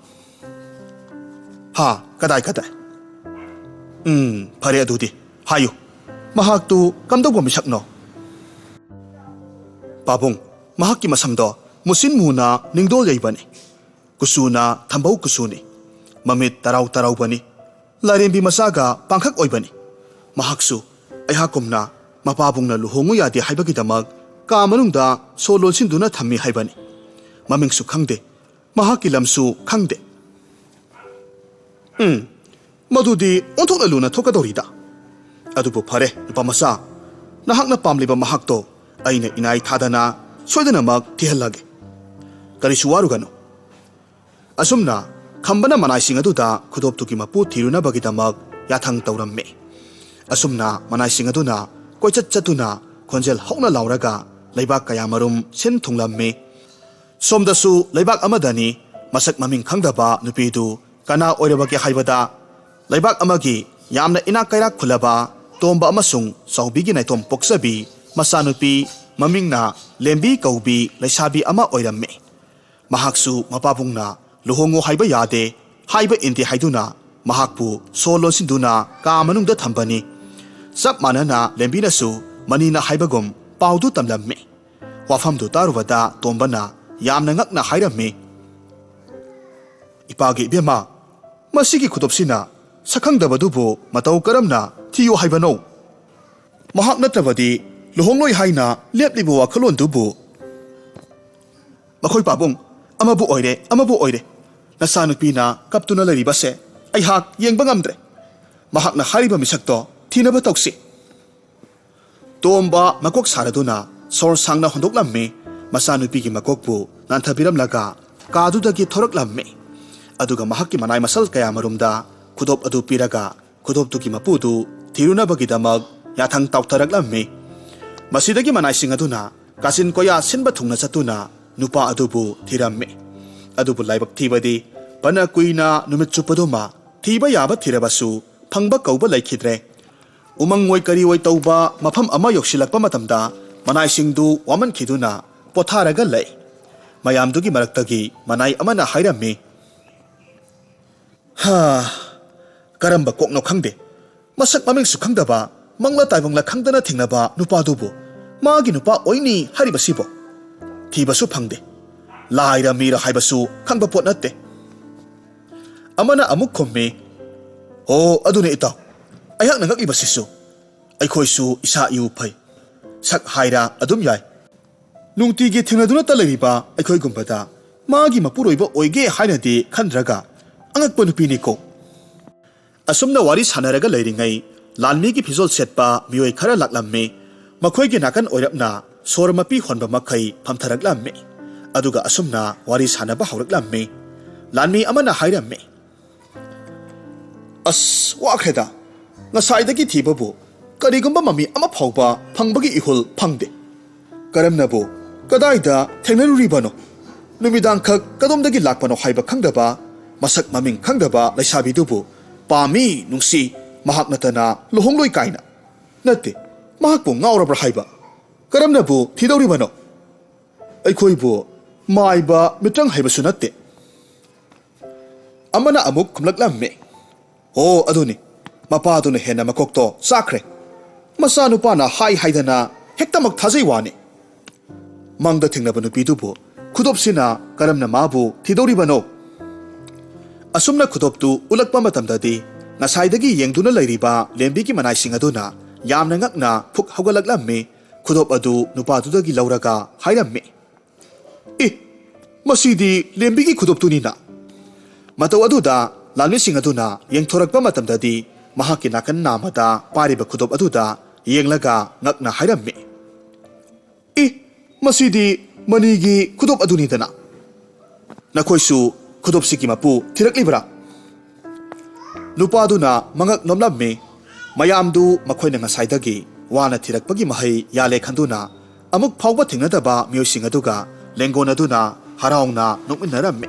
ꯀꯗꯥꯏ ꯐꯔꯦ ꯑꯗꯨꯗꯤ ꯍꯥꯏꯌꯨ ꯃꯍꯥꯛꯇꯨ ꯀꯝꯗꯧꯕ ꯃꯤꯁꯛꯅꯣ ꯄꯥꯕꯨꯡ ꯃꯍꯥꯛꯀꯤ ꯃꯁꯝꯗꯣ ꯃꯨꯁꯤꯟ ꯃꯨꯅ ꯅꯤꯡꯗꯣꯜ ꯌꯩꯕꯅꯤ ꯀꯨꯆꯨꯅ ꯊꯝꯕꯧ ꯀꯨꯆꯨꯅꯤ ꯃꯃꯤꯠ ꯇꯔꯥꯎ ꯇꯔꯥꯎꯕꯅꯤ ꯂꯥꯏꯔꯦꯝꯕꯤ ꯃꯆꯥꯒ ꯄꯥꯡꯈꯛ ꯑꯣꯏꯕꯅꯤ ꯃꯍꯥꯛꯁꯨ ꯑꯩꯍꯥꯛꯀꯨꯝꯅ ꯃꯄꯥꯕꯨꯡꯅ ꯂꯨꯍꯣꯡꯉꯨ ꯌꯥꯗꯦ ꯍꯥꯏꯕꯒꯤꯗꯃꯛ ꯀꯥ ꯃꯅꯨꯡꯗ ꯁꯣ ꯂꯣꯟꯁꯤꯟꯗꯨꯅ ꯊꯝꯃꯤ ꯍꯥꯏꯕꯅꯤ ꯃꯃꯤꯡꯁꯨ ꯈꯪꯗꯦ ꯃꯍꯥꯛꯀꯤ ꯂꯝꯁꯨ ꯈꯪꯗꯦ ꯃꯗꯨꯗꯤ ꯑꯣꯟꯊꯣꯛꯅ ꯂꯨꯅ ꯊꯣꯛꯀꯗꯧꯔꯤꯗ ꯑꯗꯨꯕꯨ ꯐꯔꯦ ꯅꯨꯄꯥ ꯃꯆꯥ ꯅꯍꯥꯛꯅ ꯄꯥꯝꯂꯤꯕ ꯃꯍꯥꯛꯇꯣ ꯑꯩꯅ ꯏꯅꯥꯏ ꯊꯥꯗꯅ ꯁꯣꯏꯗꯅꯃꯛ ꯊꯤꯍꯜꯂꯒꯦ ꯀꯔꯤꯁꯨ ꯋꯥꯔꯨꯒꯅꯨ ꯑꯁꯨꯝꯅ ꯈꯝꯕꯅ ꯃꯅꯥꯏꯁꯤꯡ ꯑꯗꯨꯗ ꯈꯨꯗꯣꯞꯇꯨꯒꯤ ꯃꯄꯨ ꯊꯤꯔꯨꯅꯕꯒꯤꯗꯃꯛ ꯌꯥꯊꯪ ꯇꯧꯔꯝꯃꯤ ꯑꯁꯨꯝꯅ ꯃꯅꯥꯏꯁꯤꯡ ꯑꯗꯨꯅ ꯀꯣꯏꯆꯠ ꯆꯠꯇꯨꯅ ꯈꯣꯟꯖꯦꯜ ꯍꯧꯅ ꯂꯥꯎꯔꯒ ꯂꯩꯕꯥꯛ ꯀꯌꯥꯃꯔꯨꯝ ꯁꯤꯟ ꯊꯨꯡꯂꯝꯃꯤ ꯁꯣꯝꯗꯁꯨ ꯂꯩꯕꯥꯛ ꯑꯃꯗꯅꯤ ꯃꯁꯛ ꯃꯃꯤꯡ ꯈꯪꯗꯕ ꯅꯨꯄꯤꯗꯨ ꯀꯅꯥ ꯑꯣꯏꯔꯕꯒꯦ ꯍꯥꯏꯕꯗ ꯂꯩꯕꯥꯛ ꯑꯃꯒꯤ ꯌꯥꯝꯅ ꯏꯅꯥꯛ ꯀꯩꯔꯥꯛ ꯈꯨꯜꯂꯕ ꯇꯣꯝꯕ ꯑꯃꯁꯨꯡ ꯆꯥꯎꯕꯤꯒꯤ ꯅꯥꯏꯇꯣꯝ ꯄꯣꯛꯆꯕꯤ ꯃꯆꯥꯅꯨꯄꯤ ꯃꯃꯤꯡꯅ ꯂꯦꯝꯕꯤ ꯀꯧꯕꯤ ꯂꯩꯁꯥꯕꯤ ꯑꯃ ꯑꯣꯏꯔꯝꯃꯤ ꯃꯍꯥꯛꯁꯨ ꯃꯄꯥꯕꯨꯡꯅ ꯂꯨꯍꯣꯡꯉꯨ ꯍꯥꯏꯕ ꯌꯥꯗꯦ ꯍꯥꯏꯕ ꯏꯟꯗꯦ ꯍꯥꯏꯗꯨꯅ ꯃꯍꯥꯛꯄꯨ ꯁꯣ ꯂꯣꯟꯁꯤꯟꯗꯨꯅ ꯀꯥ ꯃꯅꯨꯡꯗ ꯊꯝꯕꯅꯤ ꯆꯞ ꯃꯥꯟꯅꯅ ꯂꯦꯝꯕꯤꯅꯁꯨ ꯃꯅꯤꯅ ꯍꯥꯏꯕꯒꯨꯝ ꯄꯥꯎꯗꯨ ꯇꯝꯂꯝꯃꯤ ꯋꯥꯐꯝꯗꯨ ꯇꯥꯔꯨꯕꯗ ꯇꯣꯝꯕꯅ ꯌꯥꯝꯅ ꯉꯛꯅ ꯍꯥꯏꯔꯝꯃꯤ ꯏꯄꯥꯒꯤ ꯏꯕꯦꯝꯃ ꯃꯁꯤꯒꯤ ꯈꯨꯗꯣꯞꯁꯤꯅ ꯁꯛꯈꯪꯗꯕꯗꯨꯕꯨ ꯃꯇꯧ ꯀꯔꯝꯅ ꯊꯤꯌꯨ ꯍꯥꯏꯕꯅꯣ ꯃꯍꯥꯛ ꯅꯠꯇ꯭ꯔꯕꯗꯤ ꯂꯨꯍꯣꯡꯂꯣꯏ ꯍꯥꯏꯅ ꯂꯦꯞꯂꯤꯕ ꯋꯥꯈꯜꯂꯣꯟꯗꯨꯕꯨ ꯃꯈꯣꯏ ꯄꯥꯕꯨꯡ ꯑꯃꯕꯨ ꯑꯣꯏꯔꯦ ꯅꯆꯥꯅꯨꯄꯤꯅ ꯀꯞꯇꯨꯅ ꯂꯩꯔꯤꯕꯁꯦ ꯑꯩꯍꯥꯛ ꯌꯦꯡꯕ ꯉꯝꯗ꯭ꯔꯦ ꯃꯍꯥꯛꯅ ꯍꯥꯏꯔꯤꯕ ꯃꯤꯁꯛꯇꯣ ꯊꯤꯅꯕ ꯇꯧꯁꯤ ꯇꯣꯝꯕ ꯃꯀꯣꯛ ꯁꯥꯔꯗꯨꯅ ꯁꯣꯔ ꯁꯥꯡꯅ ꯍꯣꯟꯗꯣꯛꯂꯝꯃꯤ ꯃꯆꯥꯅꯨꯄꯤꯒꯤ ꯃꯀꯣꯛꯄꯨ ꯅꯥꯟꯊꯕꯤꯔꯝꯂꯒ ꯀꯥꯗꯨꯗꯒꯤ ꯊꯣꯔꯛꯂꯝꯃꯤ ꯑꯗꯨꯒ ꯃꯍꯥꯛꯀꯤ ꯃꯅꯥꯏ ꯃꯁꯜ ꯀꯌꯥꯃꯔꯨꯝꯗ ꯈꯨꯗꯣꯞ ꯑꯗꯨ ꯄꯤꯔꯒ ꯈꯨꯗꯣꯞꯇꯨꯒꯤ ꯃꯄꯨꯗꯨ ꯊꯤꯔꯨꯅꯕꯒꯤꯗꯃꯛ ꯌꯥꯊꯪ ꯇꯥꯎꯊꯔꯛꯂꯝꯃꯤ ꯃꯁꯤꯗꯒꯤ ꯃꯅꯥꯏꯁꯤꯡ ꯑꯗꯨꯅ ꯀꯥꯆꯤꯟ ꯀꯣꯌꯥ ꯁꯤꯟꯕ ꯊꯨꯡꯅ ꯆꯠꯇꯨꯅ ꯅꯨꯄꯥ ꯑꯗꯨꯕꯨ ꯊꯤꯔꯝꯃꯤ ꯑꯗꯨꯕꯨ ꯂꯥꯏꯕꯛ ꯊꯤꯕꯗꯤ ꯐꯅ ꯀꯨꯏꯅ ꯅꯨꯃꯤꯠ ꯆꯨꯞꯄꯗꯨꯃ ꯊꯤꯕ ꯌꯥꯕ ꯊꯤꯔꯕꯁꯨ ꯐꯪꯕ ꯀꯧꯕ ꯂꯩꯈꯤꯗ꯭ꯔꯦ ꯎꯃꯪ ꯑꯣꯏ ꯀꯔꯤ ꯑꯣꯏ ꯇꯧꯕ ꯃꯐꯝ ꯑꯃ ꯌꯧꯁꯤꯜꯂꯛꯄ ꯃꯇꯝꯗ ꯃꯅꯥꯏꯁꯤꯡꯗꯨ ꯋꯥꯃꯟꯈꯤꯗꯨꯅ ꯄꯣꯊꯥꯔꯒ ꯂꯩ꯫ ꯃꯌꯥꯝꯗꯨꯒꯤ ꯃꯔꯛꯇꯒꯤ ꯃꯅꯥꯏ ꯑꯃꯅ ꯍꯥꯏꯔꯝꯃꯤ, ꯀꯔꯝꯕ ꯀꯣꯛꯅꯣ ꯈꯪꯗꯦ, ꯃꯁꯛ ꯃꯃꯤꯡꯁꯨ ꯈꯪꯗꯕ ꯃꯪꯂ ꯇꯥꯏꯕꯪꯂ ꯈꯪꯗꯅ ꯊꯦꯡꯅꯕ ꯅꯨꯄꯥꯗꯨꯕꯨ ꯃꯥꯒꯤ ꯅꯨꯄꯥ ꯑꯣꯏꯅꯤ ꯍꯥꯏꯔꯤꯕꯁꯤꯕꯣ? ꯊꯤꯕꯁꯨ ꯐꯪꯗꯦ, ꯂꯥꯏꯔ ꯃꯤꯔ ꯍꯥꯏꯕꯁꯨ ꯈꯪꯕ ꯄꯣꯠ ꯅꯠꯇꯦ꯫ ꯑꯃꯅ ꯑꯃꯨꯛ ꯈꯨꯝꯃꯤ, ꯑꯣ ꯑꯗꯨꯅꯦ ꯏꯇꯥꯎ, ꯑꯩꯍꯥꯛꯅ ꯉꯛꯂꯤꯕꯁꯤꯁꯨ ꯑꯩꯈꯣꯏꯁꯨ ꯏꯁꯥ ꯏꯎ ꯐꯩ, ꯁꯛ ꯍꯥꯏꯔ ꯑꯗꯨꯝ ꯌꯥꯏ, ꯅꯨꯡꯇꯤꯒꯤ ꯊꯦꯡꯅꯗꯨꯅꯇ ꯂꯩꯔꯤꯕ ꯑꯩꯈꯣꯏꯒꯨꯝꯕꯗ ꯃꯥꯒꯤ ꯃꯄꯨꯔꯣꯏꯕ ꯑꯣꯏꯒꯦ ꯍꯥꯏꯅꯗꯤ ꯈꯟꯗ꯭ꯔꯒ ꯑꯉꯛꯄ ꯅꯨꯄꯤꯅꯤꯀꯣ꯫ ꯑꯁꯨꯝꯅ ꯋꯥꯔꯤ ꯁꯥꯟꯅꯔꯒ ꯂꯩꯔꯤꯉꯩ ꯂꯥꯟꯃꯤꯒꯤ ꯐꯤꯖꯣꯜ ꯁꯦꯠꯄ ꯃꯤꯑꯣꯏ ꯈꯔ ꯂꯥꯛꯂꯝꯃꯤ꯫ ꯃꯈꯣꯏꯒꯤ ꯅꯥꯀꯟ ꯑꯣꯏꯔꯞꯅ ꯁꯣꯔ ꯃꯄꯤ ꯍꯣꯟꯕ ꯃꯈꯩ ꯐꯝꯊꯔꯛꯂꯝꯃꯤ꯫ ꯑꯗꯨꯒ ꯑꯁꯨꯝꯅ ꯋꯥꯔꯤ ꯁꯥꯟꯅꯕ ꯍꯧꯔꯛꯂꯝꯃꯤ꯫ ꯂꯥꯟꯃꯤ ꯑꯃꯅ ꯍꯥꯏꯔꯝꯃꯤ, ꯑꯁ ꯋꯥꯈ꯭ꯔꯦꯗ, ꯉꯁꯥꯏꯗꯒꯤ ꯊꯤꯕꯕꯨ ꯀꯔꯤꯒꯨꯝꯕ ꯃꯃꯤ ꯑꯃ ꯐꯥꯎꯕ ꯐꯪꯕꯒꯤ ꯏꯍꯨꯜ ꯐꯪꯗꯦ꯫ ꯀꯔꯝꯅꯕꯨ ꯀꯗꯥꯏꯗ ꯊꯦꯡꯅꯔꯨꯔꯤꯕꯅꯣ? ꯅꯨꯃꯤꯗꯥꯡꯈꯛ ꯀꯗꯣꯝꯗꯒꯤ ꯂꯥꯛꯄꯅꯣ ꯍꯥꯏꯕ ꯈꯪꯗꯕ, ꯃꯁꯛ ꯃꯃꯤꯡ ꯈꯪꯗꯕ ꯂꯩꯁꯥꯕꯤꯗꯨꯕꯨ ꯄꯥꯝꯃꯤ, ꯅꯨꯡꯁꯤ, ꯃꯍꯥꯛ ꯅꯠꯇꯅ ꯂꯨꯍꯣꯡꯂꯣꯏ ꯀꯥꯏꯅ? ꯅꯠꯇꯦ, ꯃꯍꯥꯛꯄꯨ ꯉꯥꯎꯔꯕ꯭ꯔꯥ ꯍꯥꯏꯕ? ꯀꯔꯝꯅꯕꯨ ꯊꯤꯗꯧꯔꯤꯕꯅꯣ? ꯑꯩꯈꯣꯏꯕꯨ ꯃꯥꯏꯕ ꯃꯤꯇ꯭ꯔꯪ ꯍꯩꯕꯁꯨ ꯅꯠꯇꯦ꯫ ꯑꯃꯅ ꯑꯃꯨꯛ ꯈꯨꯝꯂꯛꯂꯝꯃꯤ, ꯑꯣ ꯑꯗꯨꯅꯤ, ꯃꯄꯥꯗꯨꯅ ꯍꯦꯟꯅ ꯃꯀꯣꯛꯇꯣ ꯆꯥꯛꯈ꯭ꯔꯦ, ꯃꯆꯥꯅꯨꯄꯥꯅ ꯍꯥꯏꯗꯅ ꯍꯦꯛꯇꯃꯛ ꯊꯥꯖꯩ ꯋꯥꯅꯤ꯫ ꯃꯪꯗ ꯊꯦꯡꯅꯕ ꯅꯨꯄꯤꯗꯨꯕꯨ ꯈꯨꯗꯣꯞꯁꯤꯅ ꯀꯔꯝꯅ ꯃꯥꯕꯨ ꯊꯤꯗꯧꯔꯤꯕꯅꯣ? ꯑꯁꯨꯝꯅ ꯈꯨꯗꯣꯞꯇꯨ ꯎꯠꯂꯛꯄ ꯃꯇꯝꯗꯗꯤ ꯉꯁꯥꯏꯗꯒꯤ ꯌꯦꯡꯗꯨꯅ ꯂꯩꯔꯤꯕ ꯂꯦꯝꯕꯤꯒꯤ ꯃꯅꯥꯏꯁꯤꯡ ꯑꯗꯨꯅ ꯌꯥꯝꯅ ꯉꯛꯅ ꯐꯨꯛ ꯍꯧꯒꯠꯂꯛꯂꯝꯃꯤ꯫ ꯈꯨꯗꯣꯞ ꯑꯗꯨ ꯅꯨꯄꯥꯗꯨꯗꯒꯤ ꯂꯧꯔꯒ ꯍꯥꯏꯔꯝꯃꯤ, ꯃꯁꯤꯗꯤ ꯂꯦꯝꯕꯤꯒꯤ ꯈꯨꯗꯣꯞꯇꯨꯅꯤꯅ꯫ ꯃꯇꯧ ꯑꯗꯨꯗ ꯂꯥꯟꯃꯤꯁꯤꯡ ꯑꯗꯨꯅ ꯌꯦꯡꯊꯣꯔꯛꯄ ꯃꯇꯝꯗꯗꯤ ꯃꯍꯥꯛꯀꯤ ꯅꯥꯀꯟ ꯅꯥꯝꯃꯗ ꯄꯥꯏꯔꯤꯕ ꯈꯨꯗꯣꯞ ꯑꯗꯨꯗ ꯌꯦꯡꯂꯒ ꯉꯛꯅ ꯍꯥꯏꯔꯝꯃꯤ, ꯃꯁꯤꯗꯤ ꯃꯅꯤꯒꯤ ꯈꯨꯗꯣꯞ ꯑꯗꯨꯅꯤꯗꯅ꯫ ꯅꯈꯣꯏꯁꯨ ꯈꯨꯗꯣꯞꯁꯤꯒꯤ ꯃꯄꯨ ꯊꯤꯔꯛꯂꯤꯕ꯭ꯔꯥ? ꯅꯨꯄꯥꯗꯨꯅ ꯃꯉꯛ ꯅꯣꯝꯂꯝꯃꯤ꯫ ꯃꯌꯥꯝꯗꯨ ꯃꯈꯣꯏꯅ ꯉꯁꯥꯏꯗꯒꯤ ꯋꯥꯅ ꯊꯤꯔꯛꯄꯒꯤ ꯃꯍꯩ ꯌꯥꯜꯂꯦ ꯈꯟꯗꯨꯅ ꯑꯃꯨꯛ ꯐꯥꯎꯕ ꯊꯦꯡꯅꯗꯕ ꯃꯤꯑꯣꯏꯁꯤꯡ ꯑꯗꯨꯒ ꯂꯦꯡꯒꯣꯟꯅꯗꯨꯅ ꯍꯔꯥꯎꯅ ꯅꯣꯛꯃꯤꯟꯅꯔꯝꯃꯤ꯫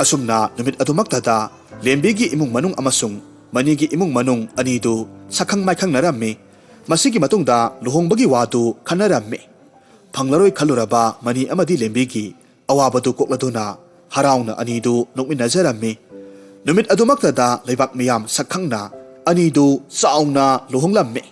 ꯑꯁꯨꯝꯅ ꯅꯨꯃꯤꯠ ꯑꯗꯨꯃꯛꯇꯗ ꯂꯦꯝꯕꯤꯒꯤ ꯏꯃꯨꯡ ꯃꯅꯨꯡ ꯑꯃꯁꯨꯡ ꯃꯅꯤꯒꯤ ꯏꯃꯨꯡ ꯃꯅꯨꯡ ꯑꯅꯤꯗꯨ ꯁꯛꯈꯪ ꯃꯥꯏꯈꯪꯅꯔꯝꯃꯤ꯫ ꯃꯁꯤꯒꯤ ꯃꯇꯨꯡꯗ ꯂꯨꯍꯣꯡꯕꯒꯤ ꯋꯥꯗꯨ ꯈꯟꯅꯔꯝꯃꯤ꯫ ꯐꯪꯂꯔꯣꯏ ꯈꯜꯂꯨꯔꯕ ꯃꯅꯤ ꯑꯃꯗꯤ ꯂꯦꯝꯕꯤꯒꯤ ꯑꯋꯥꯕꯗꯨ ꯀꯣꯛꯂꯗꯨꯅ ꯍꯔꯥꯎꯅ ꯑꯅꯤꯗꯨ ꯅꯣꯛꯃꯤꯟꯅꯖꯔꯝꯃꯤ꯫ ꯅꯨꯃꯤꯠ ꯑꯗꯨꯃꯛꯇꯗ ꯂꯩꯕꯥꯛ ꯃꯤꯌꯥꯝ ꯁꯛꯈꯪꯅ ꯑꯅꯤꯗꯨ ꯆꯥꯎꯅ ꯂꯨꯍꯣꯡꯂꯝꯃꯤ꯫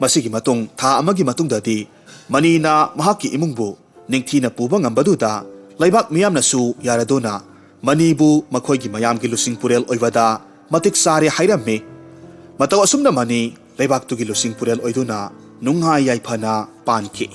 ꯃꯁꯤꯒꯤ ꯃꯇꯨꯡ ꯊꯥ ꯑꯃꯒꯤ ꯃꯇꯨꯡꯗꯗꯤ ꯃꯅꯤꯅ ꯃꯍꯥꯛꯀꯤ ꯏꯃꯨꯡꯕꯨ ꯅꯤꯡꯊꯤꯅ ꯄꯨꯕ ꯉꯝꯕꯗꯨꯗ ꯂꯩꯕꯥꯛ ꯃꯤꯌꯥꯝꯅꯁꯨ ꯌꯥꯔꯗꯨꯅ ꯃꯅꯤꯕꯨ ꯃꯈꯣꯏꯒꯤ ꯃꯌꯥꯝꯒꯤ ꯂꯨꯆꯤꯡ ꯄꯨꯔꯦꯜ ꯑꯣꯏꯕꯗ ꯃꯇꯤꯛ ꯆꯥꯔꯦ ꯍꯥꯏꯔꯝꯃꯤ꯫ ꯃꯇꯧ ꯑꯁꯨꯝꯅ ꯃꯅꯤ ꯂꯩꯕꯥꯛꯇꯨꯒꯤ ꯂꯨꯆꯤꯡ ꯄꯨꯔꯦꯜ ꯑꯣꯏꯗꯨꯅ ꯅꯨꯡꯉꯥꯏ ꯌꯥꯏꯐꯅ ꯄꯥꯟꯈꯤ꯫